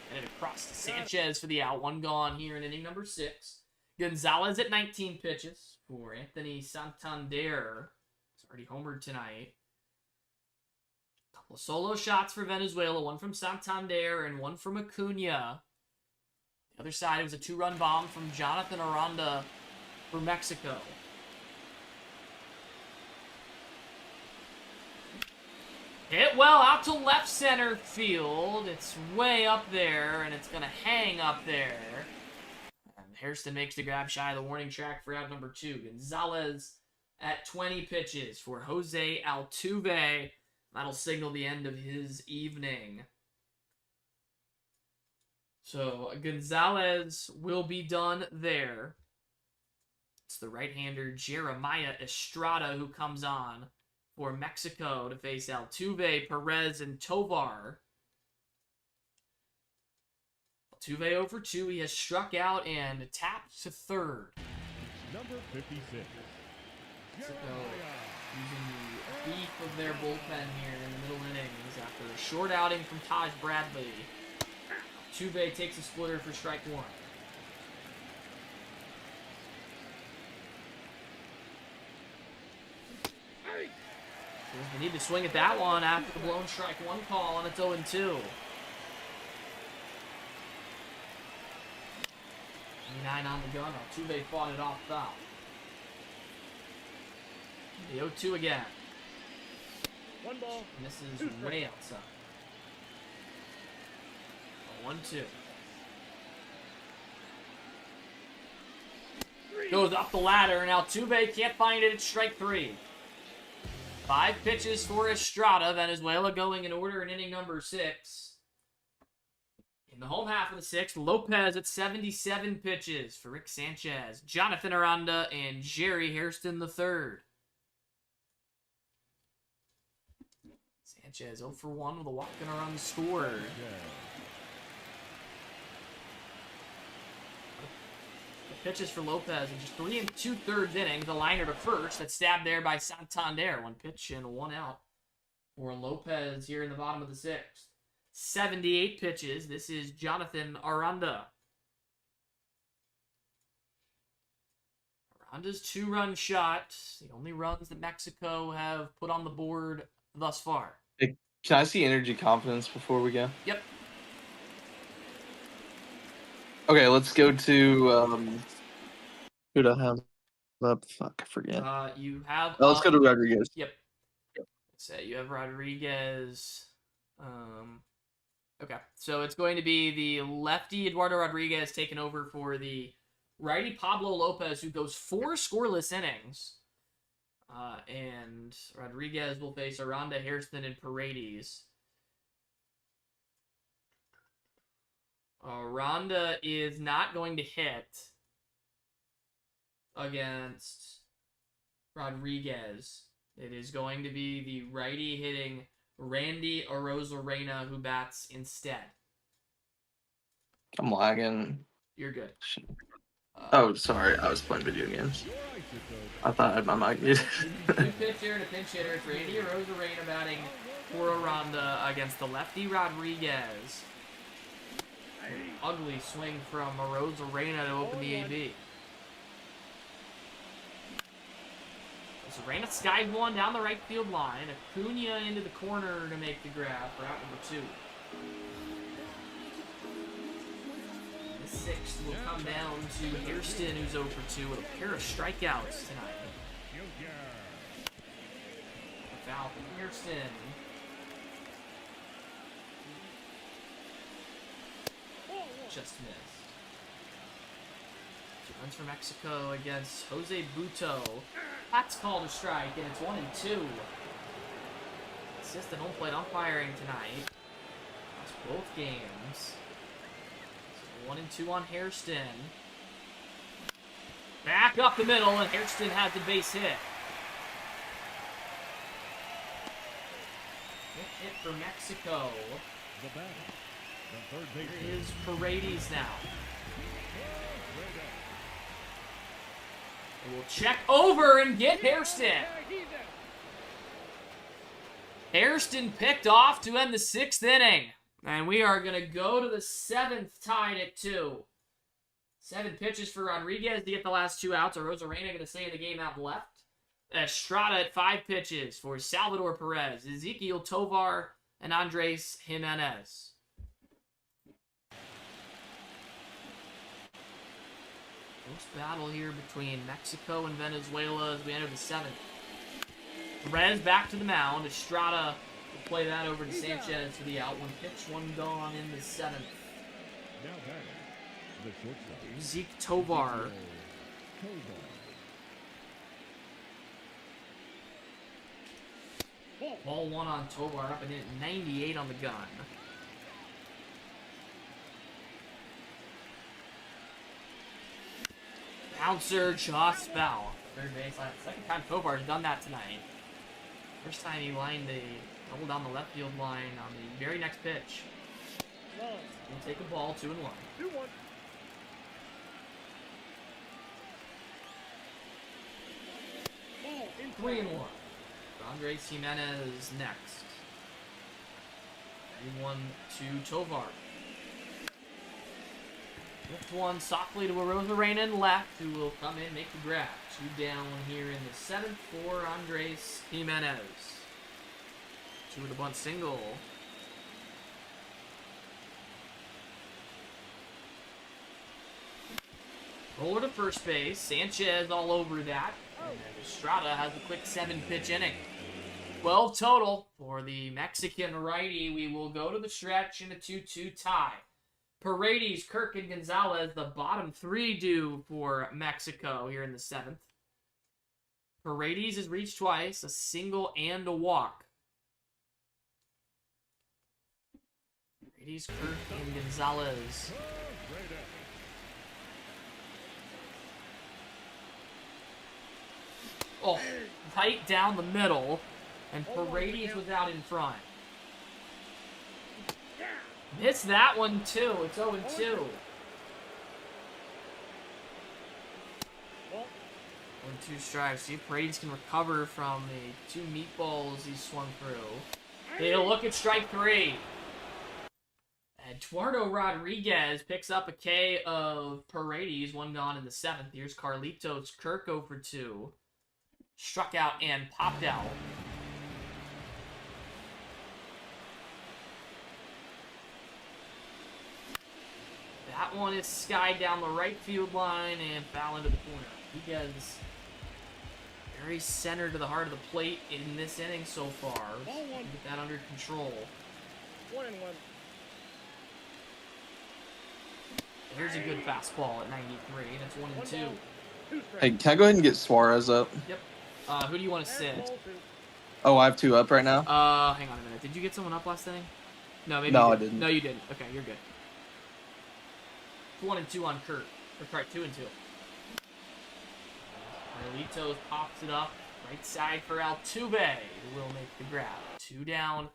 And it across to Sanchez for the out. 1 gone here in inning number 6. Gonzalez at 19 pitches for Anthony Santander. He's already homered tonight. Couple of solo shots for Venezuela. 1 from Santander and 1 from Acuna. The other side, it was a 2-run bomb from Jonathan Aranda for Mexico. Hit well out to left center field. It's way up there, and it's going to hang up there. And Hairston makes the grab shy of the warning track for out number 2. Gonzalez at 20 pitches for Jose Altuve. That'll signal the end of his evening. So Gonzalez will be done there. It's the right-hander Jeremiah Estrada who comes on for Mexico to face Altuve, Perez, and Tovar. Altuve 0 for 2. He has struck out and tapped to third. Number 56. Mexico using the beef of their bullpen here in the middle innings after a short outing from Taj Bradley. Altuve takes a splitter for strike 1. They need to swing at that one after the blown strike 1 call, and it's 0-2. 29 on the gun. Altuve fought it off foul. The 0-2 again. 1 ball. Misses way outside. 1-2. Goes up the ladder, and Altuve can't find it. It's strike 3. 5 pitches for Estrada. Venezuela going in order in inning number 6. In the home half of the 6th, Lopez at 77 pitches for Rick Sanchez, Jonathan Aranda, and Jerry Hairston III. Sanchez 0 for 1 with a walk and a run scored. The pitches for Lopez in just 3 2/3 innings. The liner to first that's stabbed there by Santander. 1 pitch and 1 out for Lopez here in the bottom of the 6th. 78 pitches. This is Jonathan Aranda. Aranda's 2-run shot. The only runs that Mexico have put on the board thus far. Hey, can I see energy confidence before we go? Yep. Okay, let's go to who do I have up? Fuck, I forget. You have. Let's go to Rodriguez. Yep. So you have Rodriguez. Okay, so it's going to be the lefty Eduardo Rodriguez taking over for the righty Pablo Lopez, who goes 4 scoreless innings. And Rodriguez will face Aranda, Hairston, and Paredes. Aranda is not going to hit against Rodriguez. It is going to be the righty hitting Randy Arozarena who bats instead. I'm lagging. You're good. Oh, sorry. I was playing video games. I thought I had my mic muted. 2 pitcher and a pinch hitter. It's Randy Arozarena batting for Aranda against the lefty Rodriguez. An ugly swing from Arozarena to open the AB. Arena skies one down the right field line. Acuna into the corner to make the grab for out number 2. The 6th will come down to Hairston, who's 0 for 2 with a pair of strikeouts tonight. A foul from Hairston. Just missed. 2 runs for Mexico against Jose Buto. That's called a strike, and it's 1-2. Assistant home plate umpiring tonight. That's both games. So 1-2 on Hairston. Back up the middle, and Hairston has the base hit. Hit for Mexico. Here is Paredes now. We'll check over and get Hairston. Hairston picked off to end the 6th inning. And we are going to go to the 7th, tied at 2. 7 pitches for Rodriguez to get the last 2 outs. Arozarena going to stay in the game out left. Estrada at 5 pitches for Salvador Perez, Ezequiel Tovar, and Andres Jimenez. Close battle here between Mexico and Venezuela as we enter the 7th. Perez back to the mound. Estrada will play that over to Sanchez for the out. 1 pitch, 1 gone in the 7th. Zeke Tovar. Ball 1 on Tovar, up and in at 98 on the gun. Bouncer just foul. Third base line. 2nd time Tovar's done that tonight. First time he lined a double down the left field line on the very next pitch. He'll take a ball, 2-1. 2-1. Ball in 3-1. Andres Jimenez next. 3-1 to Tovar. Lift 1 softly to Arozarena and left, who will come in, make the grab. 2 down here in the 7th for Andres Jimenez. 2 with a bunt single. Roller to first base. Sanchez all over that. And Estrada has a quick 7-pitch inning. 12 total for the Mexican righty. We will go to the stretch in a 2-2 tie. Paredes, Kirk, and Gonzalez, the bottom 3 due for Mexico here in the 7th. Paredes has reached twice, a single and a walk. Paredes, Kirk, and Gonzalez. Oh, right down the middle, and Paredes was out in front. Missed that one too. It's 0-2. 1-2 strikes. See if Paredes can recover from the 2 meatballs he swung through. They'll look at strike 3. Eduardo Rodriguez picks up a K of Paredes, 1 gone in the 7th. Here's Carlitos Kirk 0-2. Struck out and popped out. That one is skied down the right field line and foul into the corner. Rodriguez very centered to the heart of the plate in this inning so far. Get that under control. 1-1. There's a good fastball at 93. That's 1-2. Hey, can I go ahead and get Suarez up? Yep. Who do you want to sit? Oh, I have 2 up right now? Hang on a minute. Did you get someone up last inning? No, maybe No, you I didn't. didn't. No, you didn't. Okay, you're good. 1-2 on Kurt. Or sorry, 2-2. Carlitos pops it up. Right side for Altuve, who will make the grab. 2 down.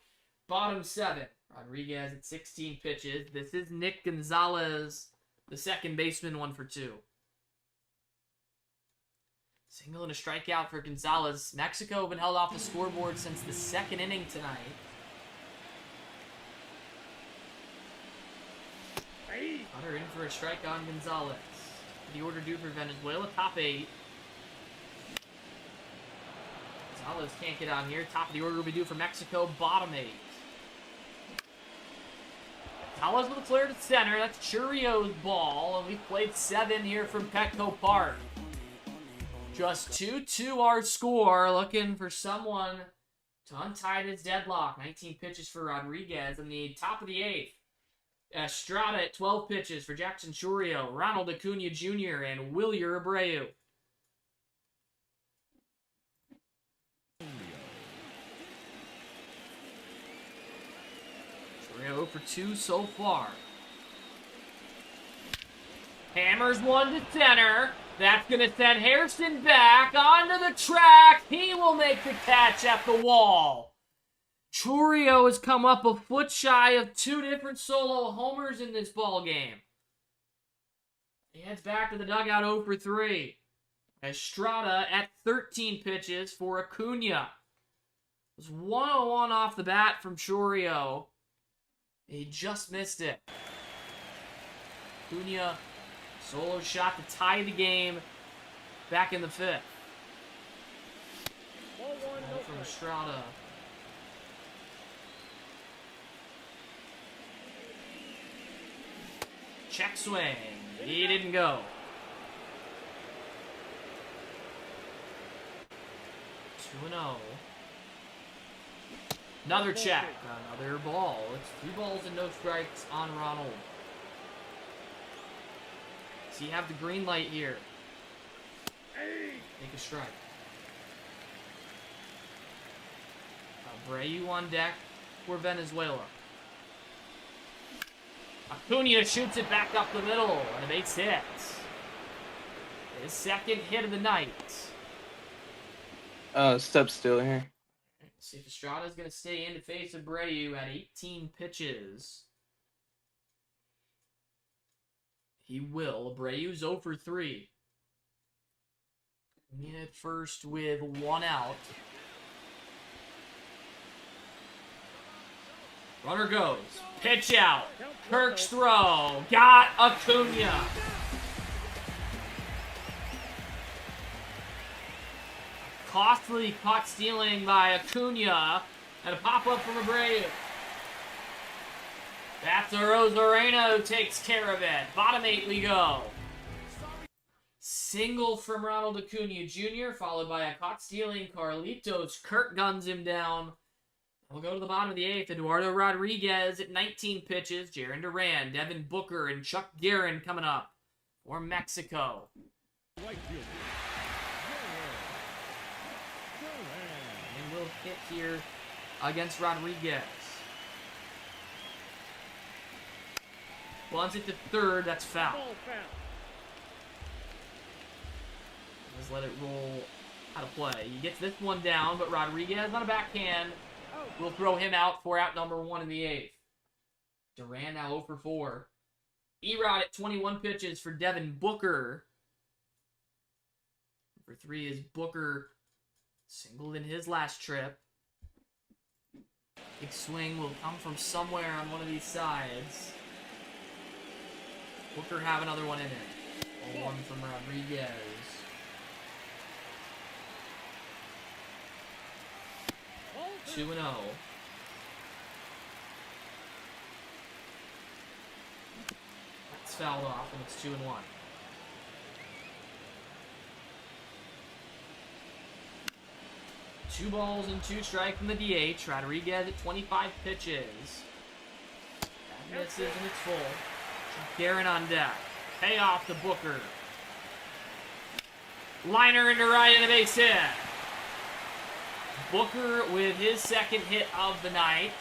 Bottom 7. Rodriguez at 16 pitches. This is Nick Gonzalez, the second baseman, 1-for-2. Single and a strikeout for Gonzalez. Mexico have been held off the scoreboard since the 2nd inning tonight. Cutter in for a strike on Gonzalez. The order due for Venezuela, top 8. Gonzalez can't get on here. Top of the order will be due for Mexico, bottom 8. Gonzalez with a flare to center. That's Churrio's ball, and we've played 7 here from Petco Park. Just 2-2 our score. Looking for someone to untie this deadlock. 19 pitches for Rodriguez in the top of the 8th. Estrada at 12 pitches for Jackson Churrio, Ronald Acuna Jr., and Wilyer Abreu. Churrio 0 for 2 so far. Hammers one to center. That's going to send Harrison back onto the track. He will make the catch at the wall. Churrio has come up a foot shy of 2 different solo homers in this ball game. He heads back to the dugout 0 for 3. Estrada at 13 pitches for Acuna. It was 101 off the bat from Churrio. He just missed it. Acuna, solo shot to tie the game back in the 5th. From Estrada. Check swing. He didn't go. 2-0. Another check. Another ball. It's 3 balls and no strikes on Ronald. So you have the green light here. Take a strike. Abreu on deck for Venezuela. Acuna shoots it back up the middle, and a base hit. His 2nd hit of the night. Step still here. Let's see if Estrada's going to stay in to face Abreu at 18 pitches. He will. Abreu's 0 for 3. Acuna at first with 1 out. Runner goes. Pitch out. Kirk's throw. Got Acuna. Costly caught stealing by Acuna. And a pop-up from Abreu. That's Rosarena who takes care of it. Bottom 8 we go. Single from Ronald Acuna Jr., followed by a caught stealing Carlitos. Kirk guns him down. We'll go to the bottom of the 8th. Eduardo Rodriguez at 19 pitches. Jaron Duran, Devin Booker, and Chuck Guerin coming up for Mexico. hit here against Rodriguez. Once it to third, that's foul. Ball foul. Just let it roll out of play. He gets this one down, but Rodriguez on a backhand will throw him out for out number 1 in the 8th. Duran now 0 for 4. Erod at 21 pitches for Devin Booker. Number 3 is Booker, singled in his last trip. Big swing will come from somewhere on one of these sides. Booker have another one in it. 1 from Rodriguez. 2-0. That's fouled off, and it's 2-1. Two balls and 2 strikes from the DH. Rodriguez at 25 pitches. That misses, and it's full. Guerin on deck. Payoff to Booker. Liner into right and a base hit. Booker with his second hit of the night.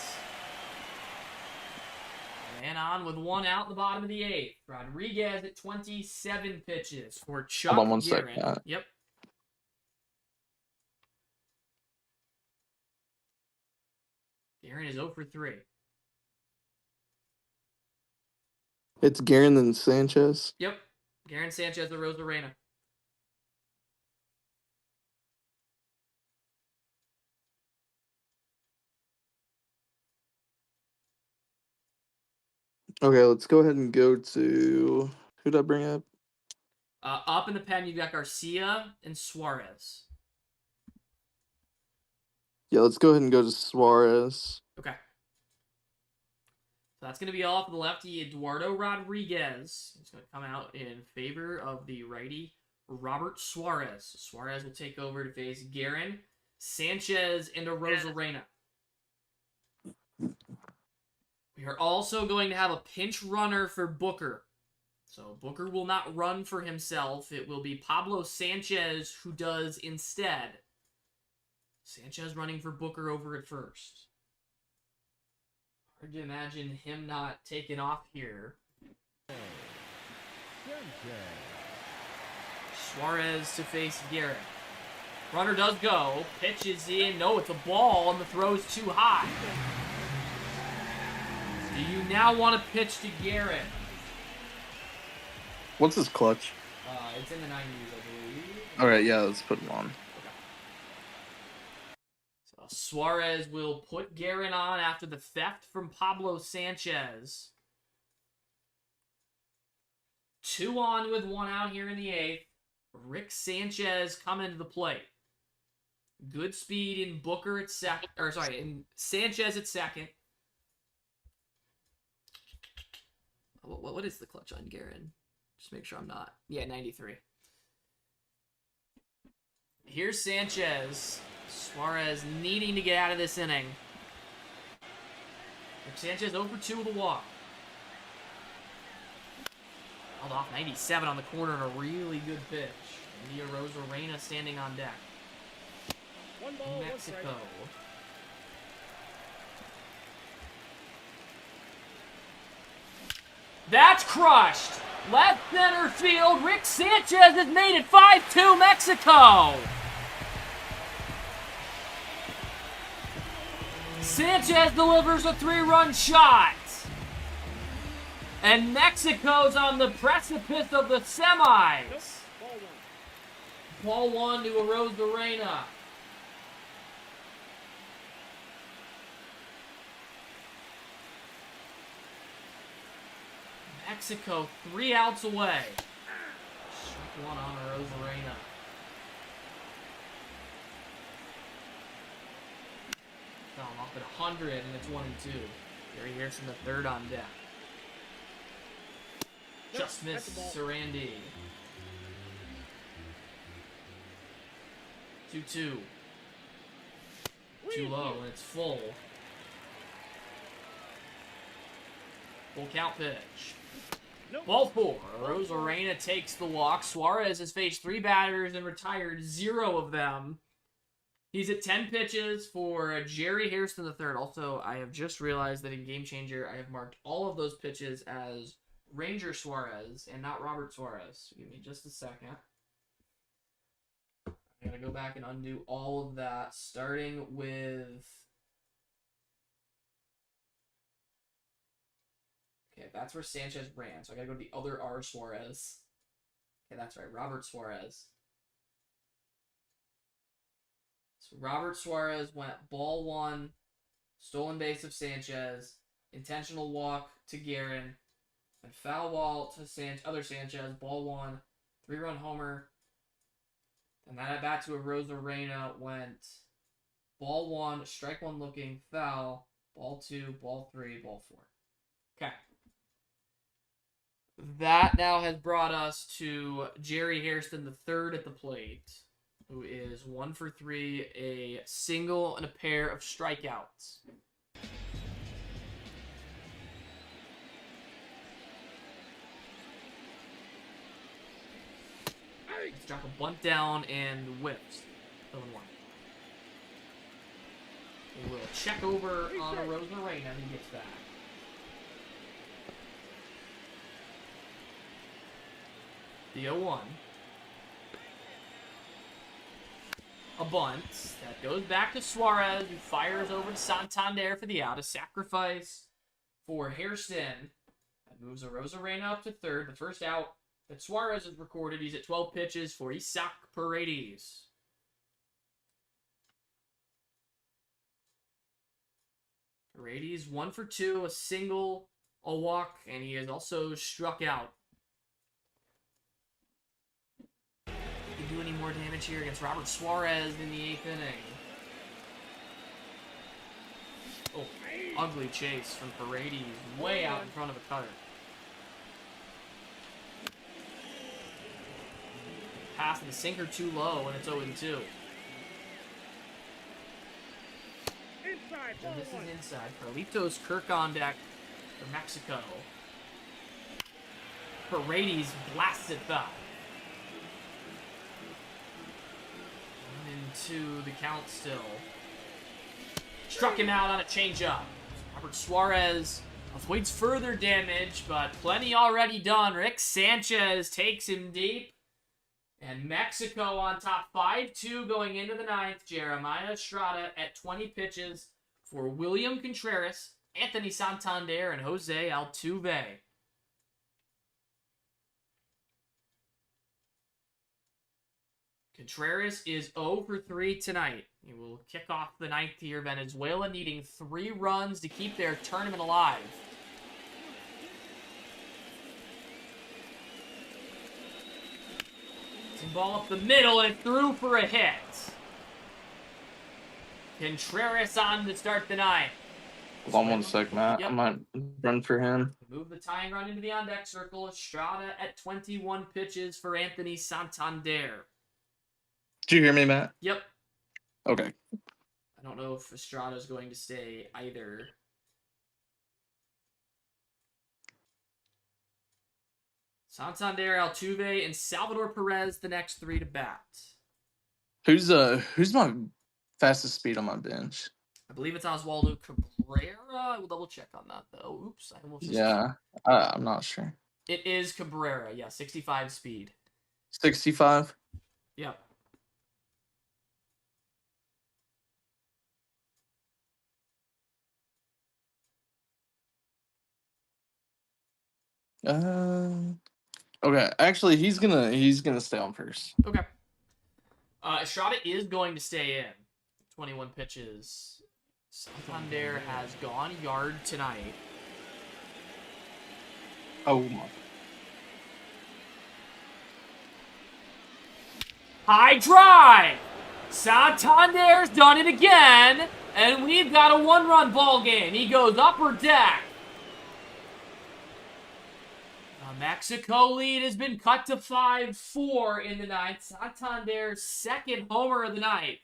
And on with 1 out in the bottom of the 8th. Rodriguez at 27 pitches for Chuck Hold on one Guerin. second. Yep. Guerin is 0 for 3. It's Guerin then Sanchez. Yep. Guerin, Sanchez, the Rosarena. Okay, let's go ahead and go to who did I bring up? Up in the pen, you've got Garcia and Suarez. Yeah, let's go ahead and go to Suarez. Okay. So that's going to be all for the lefty, Eduardo Rodriguez. He's going to come out in favor of the righty, Robert Suarez. Suarez will take over to face Guerin, Sanchez, and Rosarena. We are also going to have a pinch runner for Booker. So Booker will not run for himself. It will be Pablo Sanchez who does instead. Sanchez running for Booker over at first. Hard to imagine him not taking off here. Suarez to face Guerin. Runner does go. Pitch is in. No, it's a ball, and the throw's too high. Do you now want to pitch to Guerin? What's his clutch? It's in the 90s, I believe. Alright, yeah, let's put him on. So Suarez will put Guerin on after the theft from Pablo Sanchez. 2 on with 1 out here in the 8th. Rick Sanchez coming to the plate. Good speed in Booker at second, or sorry, in Sanchez at second. What is the clutch on Guerin? Just make sure I'm not. Yeah, 93. Here's Sanchez. Suarez needing to get out of this inning. Sanchez 0 for 2 with a walk. Held off 97 on the corner and a really good pitch. India Rosarena standing on deck. 1 ball, 1 Mexico. strike. That's crushed. Left center field. Rick Sanchez has made it 5-2 Mexico. Sanchez delivers a 3-run shot. And Mexico's on the precipice of the semis. Nope. Ball Ball 1. 1 to Rosarena. Mexico 3 outs away. Strike 1 on Rosarena. Fell off at 100 and it's 1-2. Gary Harrison the third on deck. Nope, Just missed that's a ball. Sarandi. 2-2. Too low, and it's full. Full count pitch. Nope. Ball 4. Rosarena takes the walk. Suarez has faced 3 batters and retired 0 of them. He's at 10 pitches for Jerry Hairston III. Also, I have just realized that in Game Changer, I have marked all of those pitches as Ranger Suarez and not Robert Suarez. Give me just a second. I'm going to go back and undo all of that, starting with... Okay, that's where Sanchez ran, so I got to go to the other R Suarez. Okay, that's right, Robert Suarez. So Robert Suarez went ball 1, stolen base of Sanchez, intentional walk to Guerin, and foul ball to other Sanchez, ball 1, 3-run homer. And then at bat to Arozarena went ball 1, strike 1 looking, foul, ball 2, ball 3, ball 4. Okay. That now has brought us to Jerry Hairston III at the plate, who is 1 for 3, a single and a pair of strikeouts. Let's drop a bunt down and whips. 0-1. We'll check over on Arozarena when he gets back. The 0-1. A bunt that goes back to Suarez, who fires over to Santander for the out. A sacrifice for Hairston. That moves Arozarena up to third. The first out that Suarez has recorded. He's at 12 pitches for Isaac Paredes. Paredes 1 for 2, a single, a walk, and he has also struck out. Do any more damage here against Robert Suarez in the 8th inning. Oh, ugly chase from Paredes, way out in front of a cutter. Passing the sinker too low when it's 0-2. So this is inside. Carlitos Kirk on deck for Mexico. Paredes blasts it back. Into the count still. Struck him out on a changeup. Robert Suarez avoids further damage, but plenty already done. Rick Sanchez takes him deep. And Mexico on top 5-2 going into the 9th. Jeremiah Estrada at 20 pitches for William Contreras, Anthony Santander, and Jose Altuve. Contreras is 0 for 3 tonight. He will kick off the 9th here. Venezuela needing 3 runs to keep their tournament alive. Some ball up the middle and through for a hit. Contreras on to start the 9th. Hold on 1 sec, Matt. Yep. I might run for him. Move the tying run into the on-deck circle. Estrada at 21 pitches for Anthony Santander. Did you hear me, Matt? Yep. Okay. I don't know if Estrada's going to stay either. Santander, Altuve, and Salvador Perez, the next 3 to bat. Who's my fastest speed on my bench? I believe it's Oswaldo Cabrera. I will double check on that, though. Oops. I almost Yeah, I'm not sure. It is Cabrera. Yeah, 65 speed. 65? Yep. Okay. Actually, he's gonna stay on first. Okay. Estrada is going to stay in. 21 pitches. Santander has gone yard tonight. Oh my. High drive! Santander's done it again, and we've got a 1-run ball game. He goes upper deck. The Mexico lead has been cut to 5-4 in the 9th. Santander's 2nd homer of the night.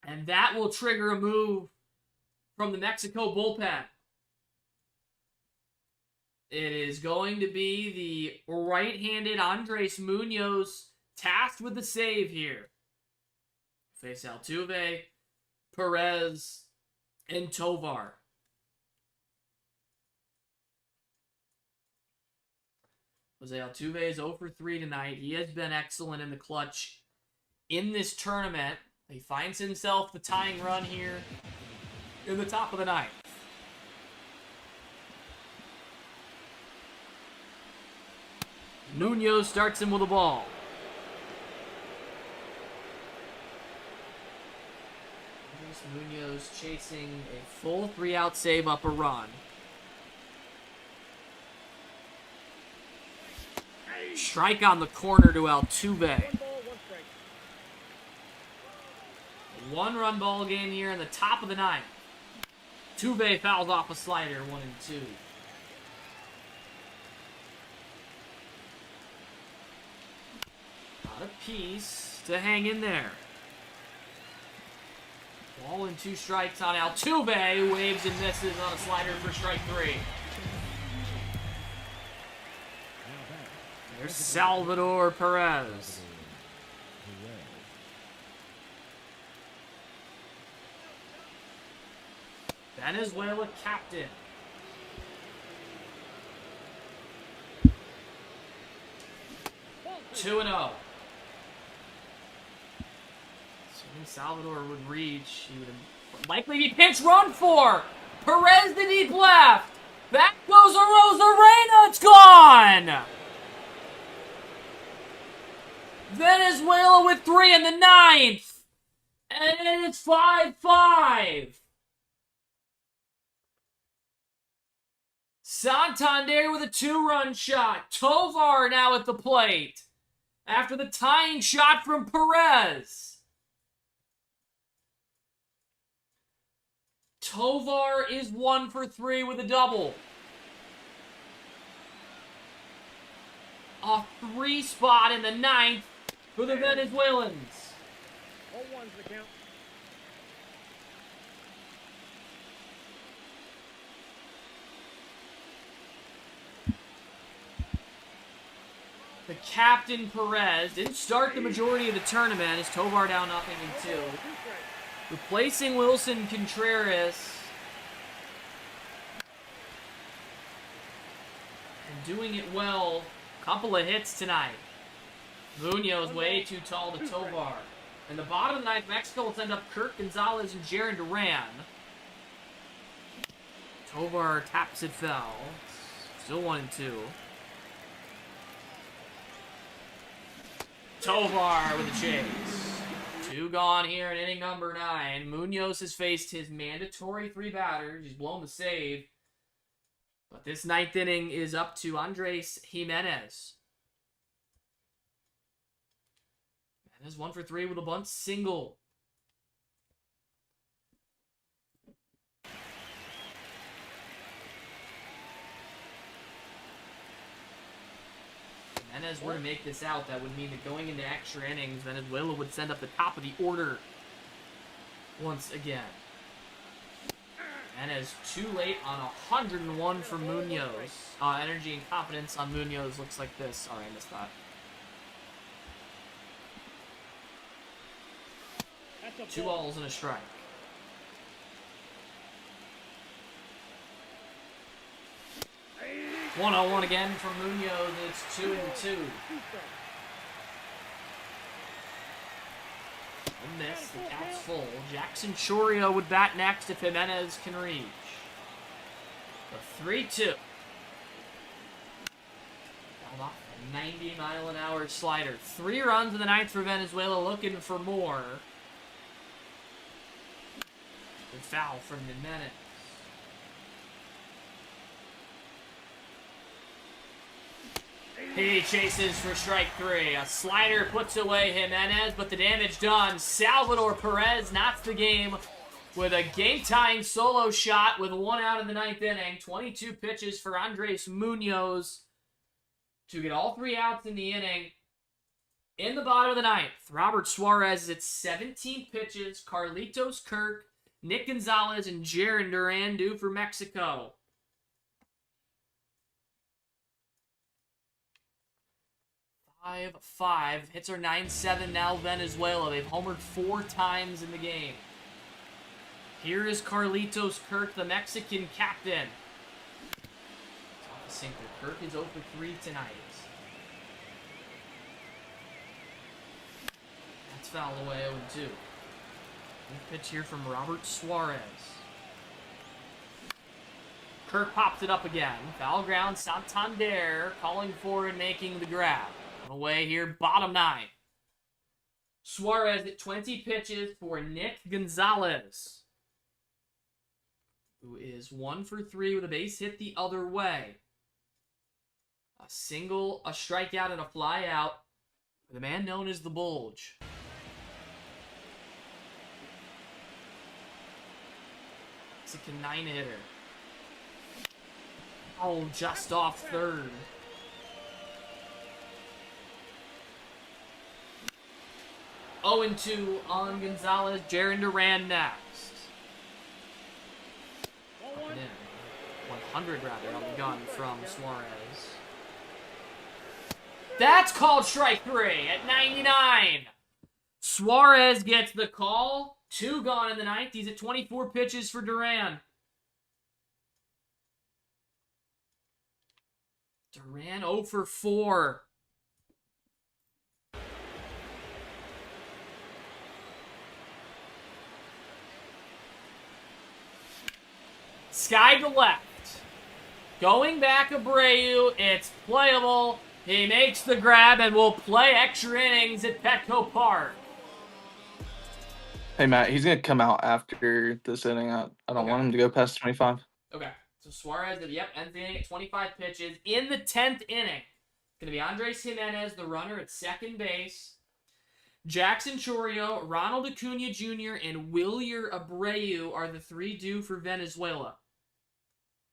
And that will trigger a move from the Mexico bullpen. It is going to be the right-handed Andres Munoz tasked with the save here. face Altuve, Perez, and Tovar. Jose Altuve is 0 for 3 tonight. He has been excellent in the clutch in this tournament. He finds himself the tying run here in the top of the ninth. Munoz starts him with a ball. Munoz chasing a full 3-out save up a run. Strike on the corner to Altuve. 1 ball, 1 strike. 1-run ball game here in the top of the ninth. Altuve fouls off a slider, 1-2. Not a piece to hang in there. Ball and 2 strikes on Altuve. Waves and misses on a slider for strike 3. There's Salvador Perez. Venezuela captain. Two and 0. Assuming Salvador would reach, he would likely be pinch run for. Perez the deep left. Back goes a Rosarena. It's gone. Venezuela with 3 in the ninth. And it's 5-5. Santander with a 2-run shot. Tovar now at the plate after the tying shot from Perez. Tovar is 1 for 3 with a double. A 3 spot in the ninth for the Venezuelans. 0-1's the count. The captain, Perez, didn't start the majority of the tournament as Tovar down 0-2. Replacing Wilson Contreras. And doing it well. Couple of hits tonight. Munoz way too tall to Tovar. In the bottom of the ninth, Mexico will send up Kirk Gonzalez and Jaron Duran. Tovar taps it foul. Still 1-2. Tovar with a chase. 2 gone here in inning number 9. Munoz has faced his mandatory 3 batters. He's blown the save. But this 9th inning is up to Andres Jimenez. Jimenez 1 for 3 with a bunt single. Jimenez were to make this out, that would mean that going into extra innings, Venezuela would send up the top of the order once again. Jimenez too late on 101 for Munoz. Energy and confidence on Munoz looks like this. Sorry, I missed that. 2 balls and a strike. One on one again from Munoz. It's 2-2. A miss. The count's full. Jackson Chorio would bat next if Jimenez can reach. The 3-2. Fouled off a 90-mile-an-hour slider. 3 runs in the ninth for Venezuela, looking for more. Good foul from Jimenez. He chases for strike 3. A slider puts away Jimenez, but the damage done. Salvador Perez knots the game with a game-tying solo shot with 1 out in the 9th inning. 22 pitches for Andres Munoz to get all 3 outs in the inning. In the bottom of the 9th, Robert Suarez is at 17 pitches. Carlitos Kirk, Nick Gonzalez, and Jaron Duran due for Mexico. 5-5. Hits are 9-7 now, Venezuela. They've homered 4 times in the game. Here is Carlitos Kirk, the Mexican captain. It's off the sinker. Kirk is 0 for 3 tonight. That's foul away, 0-2. New pitch here from Robert Suarez. Kirk pops it up again. Foul ground, Santander calling for and making the grab. Away here, bottom 9. Suarez at 20 pitches for Nick Gonzalez, who is 1 for 3 with a base hit the other way. A single, a strikeout, and a fly out for the man known as the Bulge. Mexican 9-hitter. Oh, just off third. Oh, and 2 on Gonzalez. Jaron Duran next. 100 rather on the gun from Suarez. That's called strike 3 at 99. Suarez gets the call. 2 gone in the 9th. He's at 24 pitches for Duran. Duran 0 for 4. Sky to left. Going back Abreu. It's playable. He makes the grab and will play extra innings at Petco Park. Hey, Matt, he's going to come out after this inning. I don't want him to go past 25. Okay. So Suarez, ends the inning at 25 pitches. In the 10th inning, it's going to be Andres Jimenez, the runner at second base. Jackson Chourio, Ronald Acuna Jr., and Wilyer Abreu are the 3 due for Venezuela.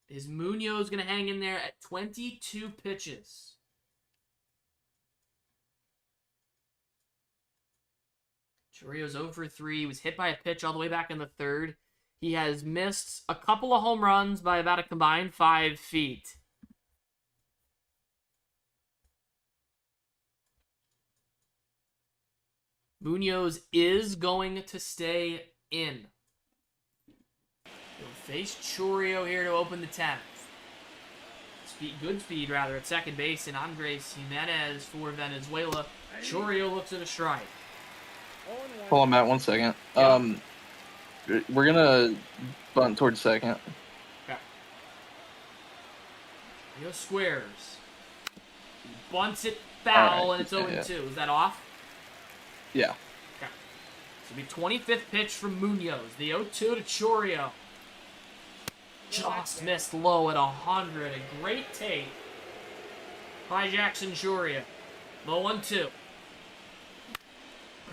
Is Munoz going to hang in there at 22 pitches? Chourio's 0 for 3. He was hit by a pitch all the way back in the 3rd. He has missed a couple of home runs by about a combined 5 feet. Munoz is going to stay in. He'll face Chourio here to open the 10th. Good speed, rather, at second base, and Andres Jimenez for Venezuela. Chourio looks at a strike. Hold on, Matt, 1 second. Yeah. We're going to bunt towards second. Okay. Rio squares. He bunts it foul, right. and it's 0-2. Is that off? Yeah. Okay. So it'll be 25th pitch from Munoz. The 0-2 to Chourio. Just missed low at 100. A great take by Jackson Chourio. Low 1-2.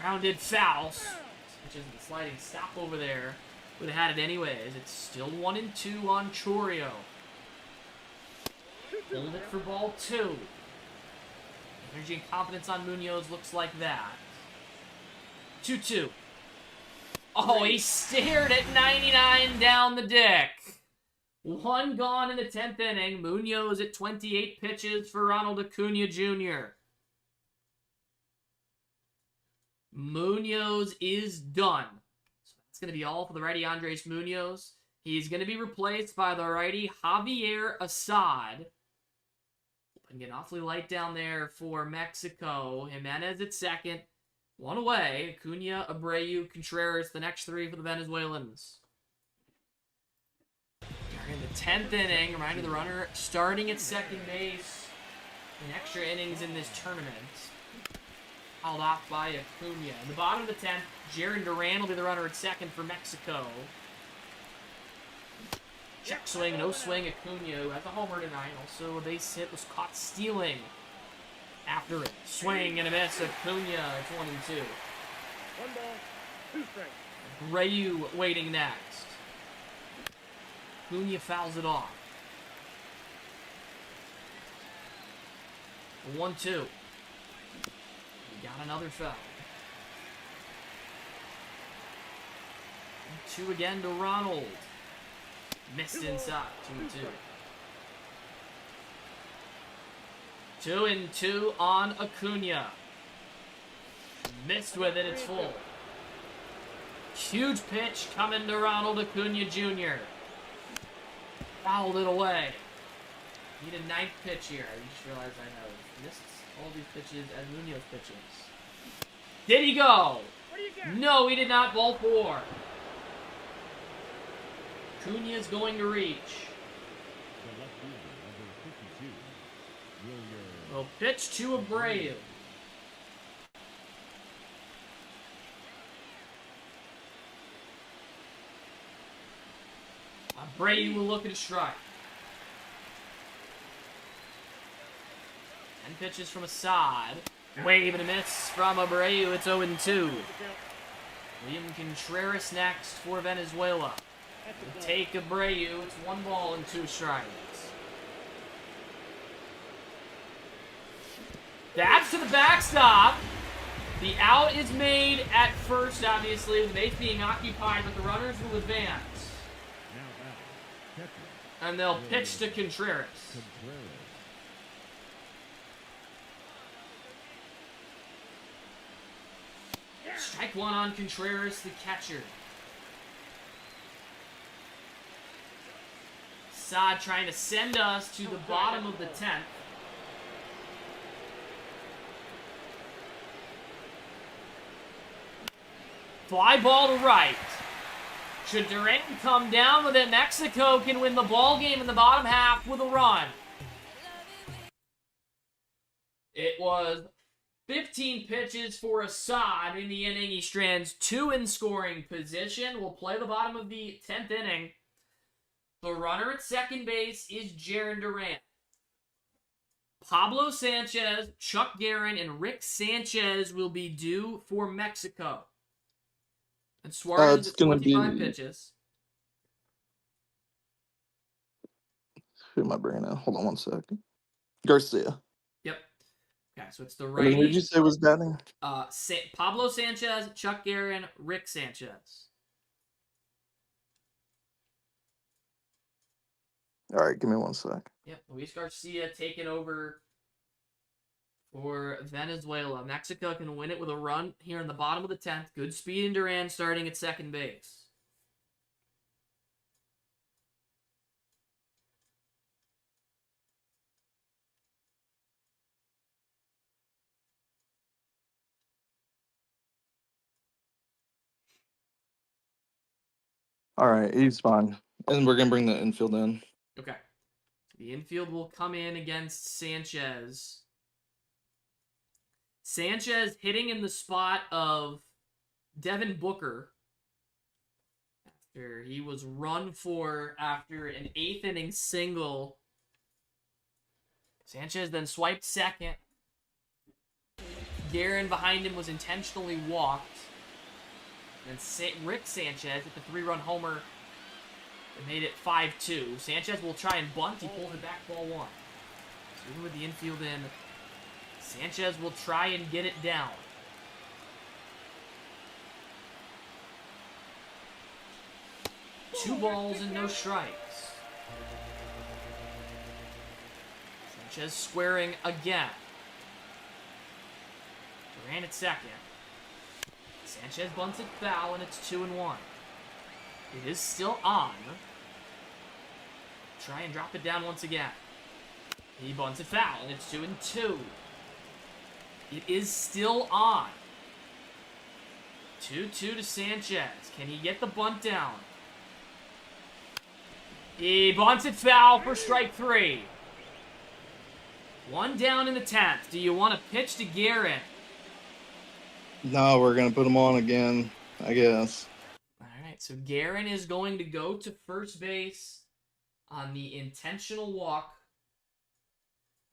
Grounded foul. Which is the sliding stop over there. Would have had it anyways. It's still 1-2 on Chourio. Hold it for ball 2. Energy and confidence on Munoz looks like that. 2-2. Oh, he stared at 99 down the deck. 1 gone in the 10th inning. Munoz at 28 pitches for Ronald Acuna Jr. Munoz is done. So that's going to be all for the righty Andres Munoz. He's going to be replaced by the righty Javier Assad. Getting awfully light down there for Mexico. Jimenez at second. 1 away. Acuna, Abreu, Contreras, the next 3 for the Venezuelans. We're in the 10th inning. Reminder, the runner starting at second base in extra innings in this tournament. Held off by Acuna. In the bottom of the 10th, Jaron Duran will be the runner at second for Mexico. Check swing, no swing. Acuna, who has a homer tonight. Also, a base hit, was caught stealing after it. Swing and a miss. Acuna, it's 1-2. 1 ball, 2 strikes. Abreu waiting next. Acuna fouls it off. 1-2. We got another foul. 2 again to Ronald. Missed inside. 2-2. 2-2 on Acuna. Missed with it, it's full. Huge pitch coming to Ronald Acuna Jr. Fouled it away. Need a ninth pitch here. I just realized I know. Missed all these pitches as Munoz pitches. Did he go? No, he did not. Ball 4. Acuna's going to reach. Well, pitch to Abreu. Abreu will look at a strike. 10 pitches from Assad. Wave and a miss from Abreu. It's 0-2. William Contreras next for Venezuela. To take Abreu. It's 1 ball and 2 strikes. That's to the backstop. The out is made at first, obviously, with the base being occupied, but the runners will advance. And they'll pitch to Contreras. Strike 1 on Contreras, the catcher. Saad trying to send us to the bottom of the 10th. Fly ball to right. Should Durant come down with it, Mexico can win the ball game in the bottom half with a run. It was 15 pitches for Assad in the inning. He strands 2 in scoring position. We'll play the bottom of the 10th inning. The runner at second base is Jarren Duran. Pablo Sanchez, Chuck Guerin, and Rick Sanchez will be due for Mexico. And Suarez is at 25 pitches. Who am I bringing out? Hold on 1 second. Garcia. Yep. Okay, so it's the And righty. then who did you say was batting? Pablo Sanchez, Chuck Guerin, Rick Sanchez. All right, give me 1 sec. Yep, Luis Garcia taking over for Venezuela. Mexico can win it with a run here in the bottom of the 10th. Good speed in Duran starting at second base. All right, he's fine. And we're going to bring the infield in. Okay. The infield will come in against Sanchez. Sanchez hitting in the spot of Devin Booker after he was run for after an 8th inning single. Sanchez then swiped second. Guerin behind him was intentionally walked. And Rick Sanchez hit the 3-run homer that made it 5-2. Sanchez will try and bunt. He pulls it back, ball 1. So even with the infield in, Sanchez will try and get it down. Two balls and no strikes. Sanchez squaring again. Duran at second. Sanchez bunts it foul, and it's 2-1. It is still on. Try and drop it down once again. He bunts it foul, and it's 2-2. It is still on. 2-2 to Sanchez. Can he get the bunt down? He bunts it foul for strike 3. 1 down in the 10th. Do you want to pitch to Guerin? No, we're going to put him on again, I guess. All right, so Guerin is going to go to first base on the intentional walk.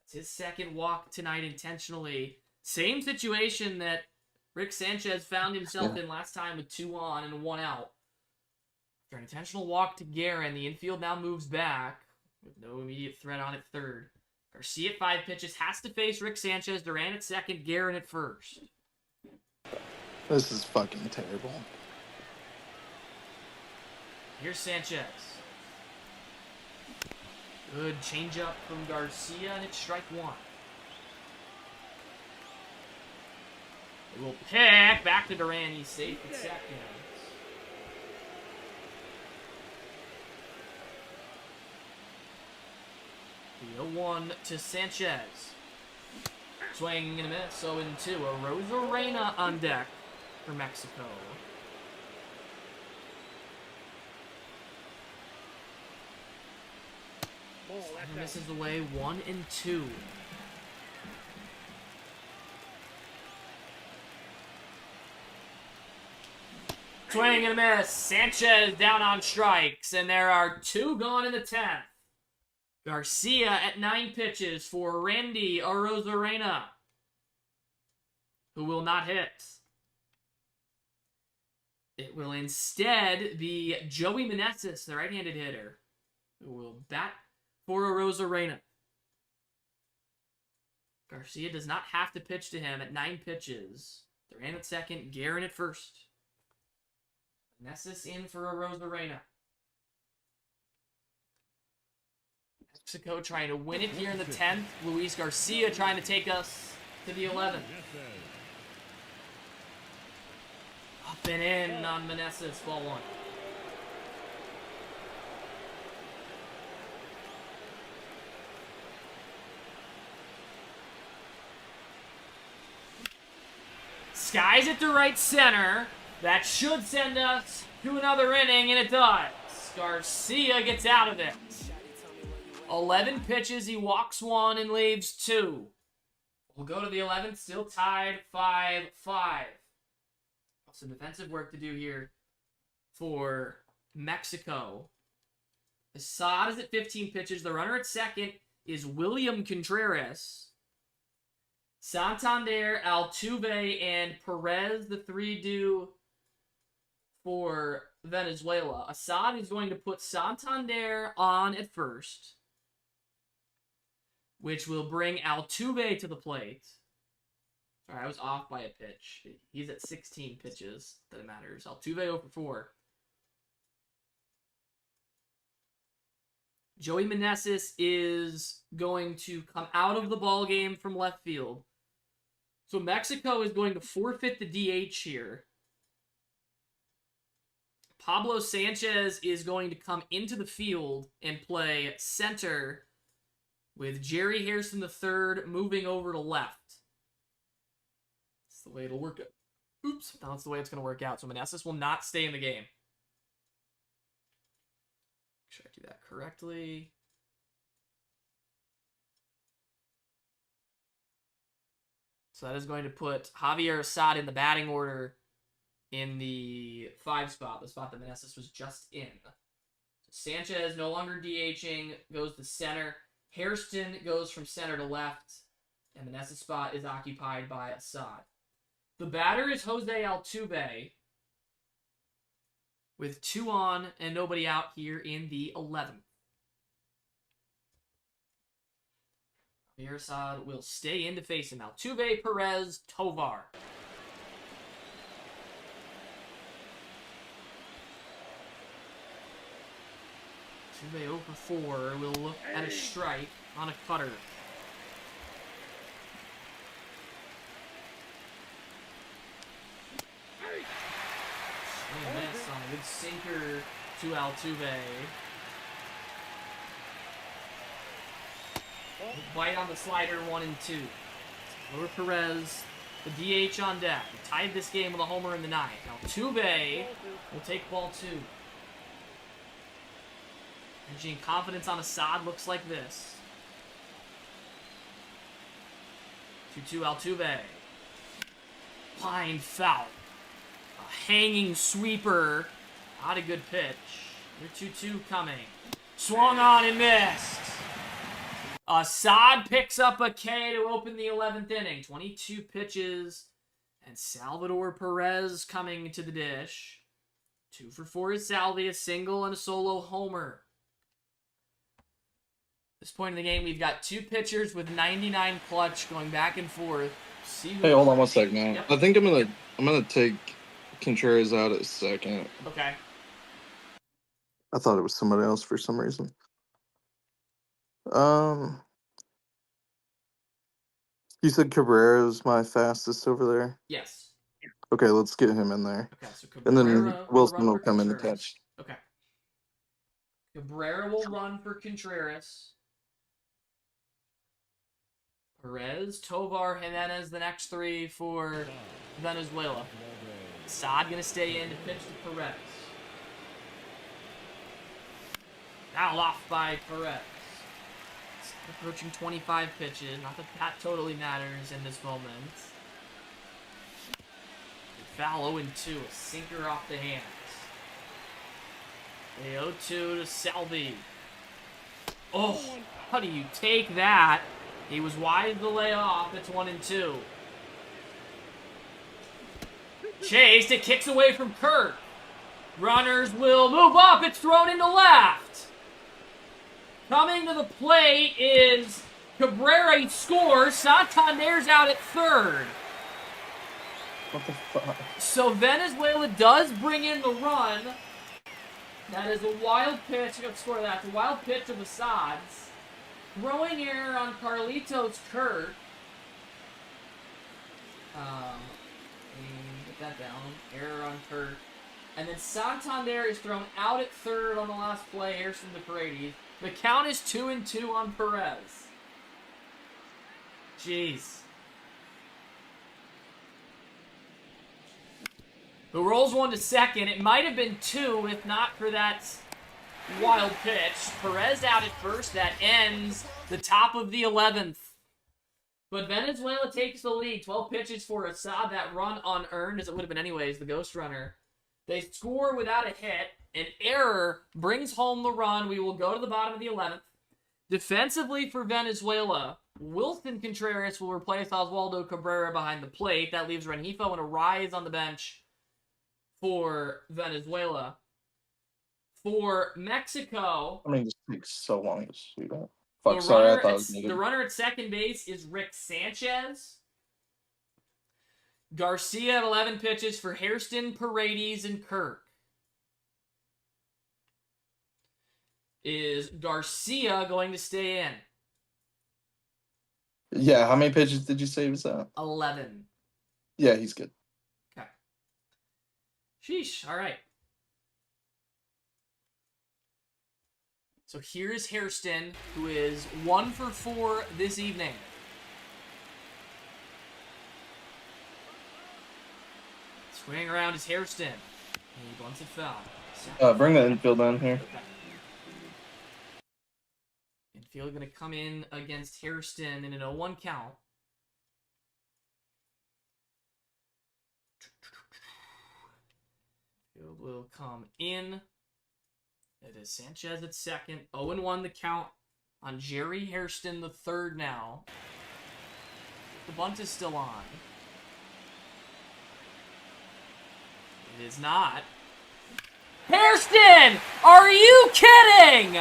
It's his second walk tonight intentionally. Same situation that Rick Sanchez found himself in last time with 2 on and 1 out. After an intentional walk to Guerin, the infield now moves back with no immediate threat on at third. Garcia at 5 pitches has to face Rick Sanchez. Duran at second, Guerin at first. This is fucking terrible. Here's Sanchez. Good changeup from Garcia, and it's strike 1. It will pick back to Duran. He's safe at second. The 0-1 to Sanchez. Swing and a miss. 0-2. A Rosarena on deck for Mexico. Misses away 1-2. Swing and a miss. Sanchez down on strikes, and there are 2 gone in the 10th. Garcia at 9 pitches for Randy Arozarena, who will not hit. It will instead be Joey Meneses, the right-handed hitter, who will bat for Arozarena. Garcia does not have to pitch to him at 9 pitches. Duran at second, Guerin at first. Meneses in for Arozarena. Mexico trying to win it here in the 10th. Luis Garcia trying to take us to the 11th. Up and in on Meneses, ball 1. Skies it to right center. That should send us to another inning, and it does. Garcia gets out of it. 11 pitches, he walks 1 and leaves 2. We'll go to the 11th, still tied 5-5. Some defensive work to do here for Mexico. Assad is at 15 pitches. The runner at second is William Contreras. Santander, Altuve, and Perez, the 3 do for Venezuela. Assad is going to put Santander on at first, which will bring Altuve to the plate. Sorry, I was off by a pitch. He's at 16 pitches. That matters. Altuve 0 for 4. Joey Meneses is going to come out of the ball game from left field. So Mexico is going to forfeit the DH here. Pablo Sanchez is going to come into the field and play center, with Jerry Harrison III moving over to left. That's the way it'll work out. Oops, that's the way it's going to work out. So Meneses will not stay in the game. Make sure I do that correctly. So that is going to put Javier Assad in the batting order in the 5 spot, the spot that Meneses was just in. So Sanchez no longer DHing, goes to center. Hairston goes from center to left, and Meneses' spot is occupied by Assad. The batter is Jose Altuve, with 2 on and nobody out here in the 11th. Javier Assad will stay in to face him. Altuve, Perez, Tovar. Altuve 0 for 4 will look at a strike on a cutter. Swing and miss on a good sinker to Altuve. Bite on the slider, 1-2. Lower Perez, the DH on deck. He tied this game with a homer in the 9th. Altuve will take ball 2. Energy and confidence on Assad looks like this. 2-2 Altuve. Line foul. A hanging sweeper. Not a good pitch. Your 2-2 coming. Swung on and missed. Assad picks up a K to open the 11th inning. 22 pitches. And Salvador Perez coming to the dish. 2 for 4 is Salvi, a single and a solo homer. At this point in the game, we've got 2 pitchers with 99 clutch going back and forth. Hey, hold on 1 second, man. Yep. I think I'm gonna take Contreras out at second. Okay. I thought it was somebody else for some reason. You said Cabrera's my fastest over there. Yes. Okay, let's get him in there. Okay, so And then Cabrera Wilson run will for come in to Contreras. catch. Okay. Cabrera will run for Contreras. Perez, Tovar, Jimenez, the next three for Venezuela. Saad gonna stay in to pitch to Perez. Foul off by Perez. It's approaching 25 pitches. Not that that totally matters in this moment. Foul 0-2, a sinker off the hands. The 0-2 to Selby. Oh, how do you take that? He was wide to lay off. It's 1-2. Chased. It kicks away from Kirk. Runners will move up. It's thrown into left. Coming to the plate is Cabrera. He scores. Santander's out at third. What the fuck? So Venezuela does bring in the run. That is a wild pitch. You got to score that. It's a wild pitch of Assad's. Throwing error on Carlitos Kirk. Get that down. Error on Kirk. And then Santander is thrown out at third on the last play. Harrison to Paredes. The count is 2-2 on Perez. Jeez. Who rolls one to second. It might have been 2 if not for that wild pitch. Perez out at first. That ends the top of the 11th. But Venezuela takes the lead. 12 pitches for Assad. That run unearned, as it would have been anyways, the ghost runner. They score without a hit. An error brings home the run. We will go to the bottom of the 11th. Defensively for Venezuela, Wilson Contreras will replace Oswaldo Cabrera behind the plate. That leaves Rengifo and Arraez on the bench for Venezuela. For Mexico, I mean, it just takes so long to shoot up. Fuck, sorry, I thought it was the needed. runner at second base is Rick Sanchez. Garcia at 11 pitches for Hairston, Paredes, and Kirk. Is Garcia going to stay in? Yeah, how many pitches did you say he was at? 11. Yeah, he's good. Okay. Sheesh. All right. So here's Hairston, who is 1 for 4 this evening. Swinging around is Hairston. He bunts it foul. Bring the infield down here. Okay. Infield going to come in against Hairston in an 0-1 count. Field will come in. It is Sanchez at second. 0-1 the count on Jerry Hairston the third now. The bunt is still on. It is not. Hairston! Are you kidding?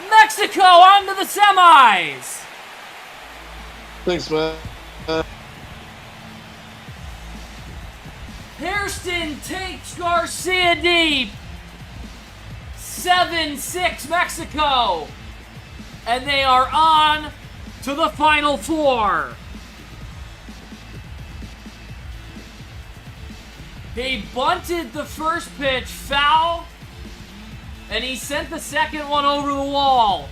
Mexico on to the semis! Thanks, man. Hairston takes Garcia deep. 7-6 Mexico. And they are on to the Final Four. He bunted the first pitch foul, and he sent the second one over the wall.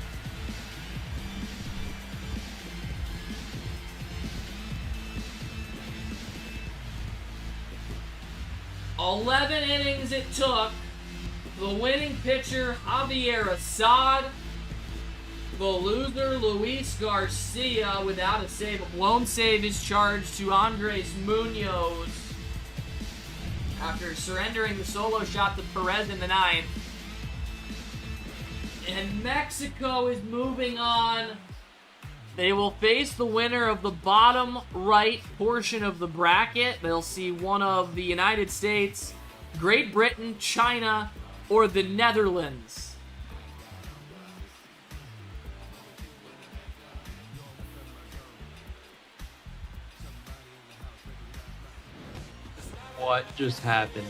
"11 innings it took. The winning pitcher, Javier Assad. The loser, Luis Garcia, without a save. A blown save is charged to Andres Munoz after surrendering the solo shot to Perez in the ninth. And Mexico is moving on. They will face the winner of the bottom right portion of the bracket. They'll see one of the United States, Great Britain, China, or the Netherlands. What just happened?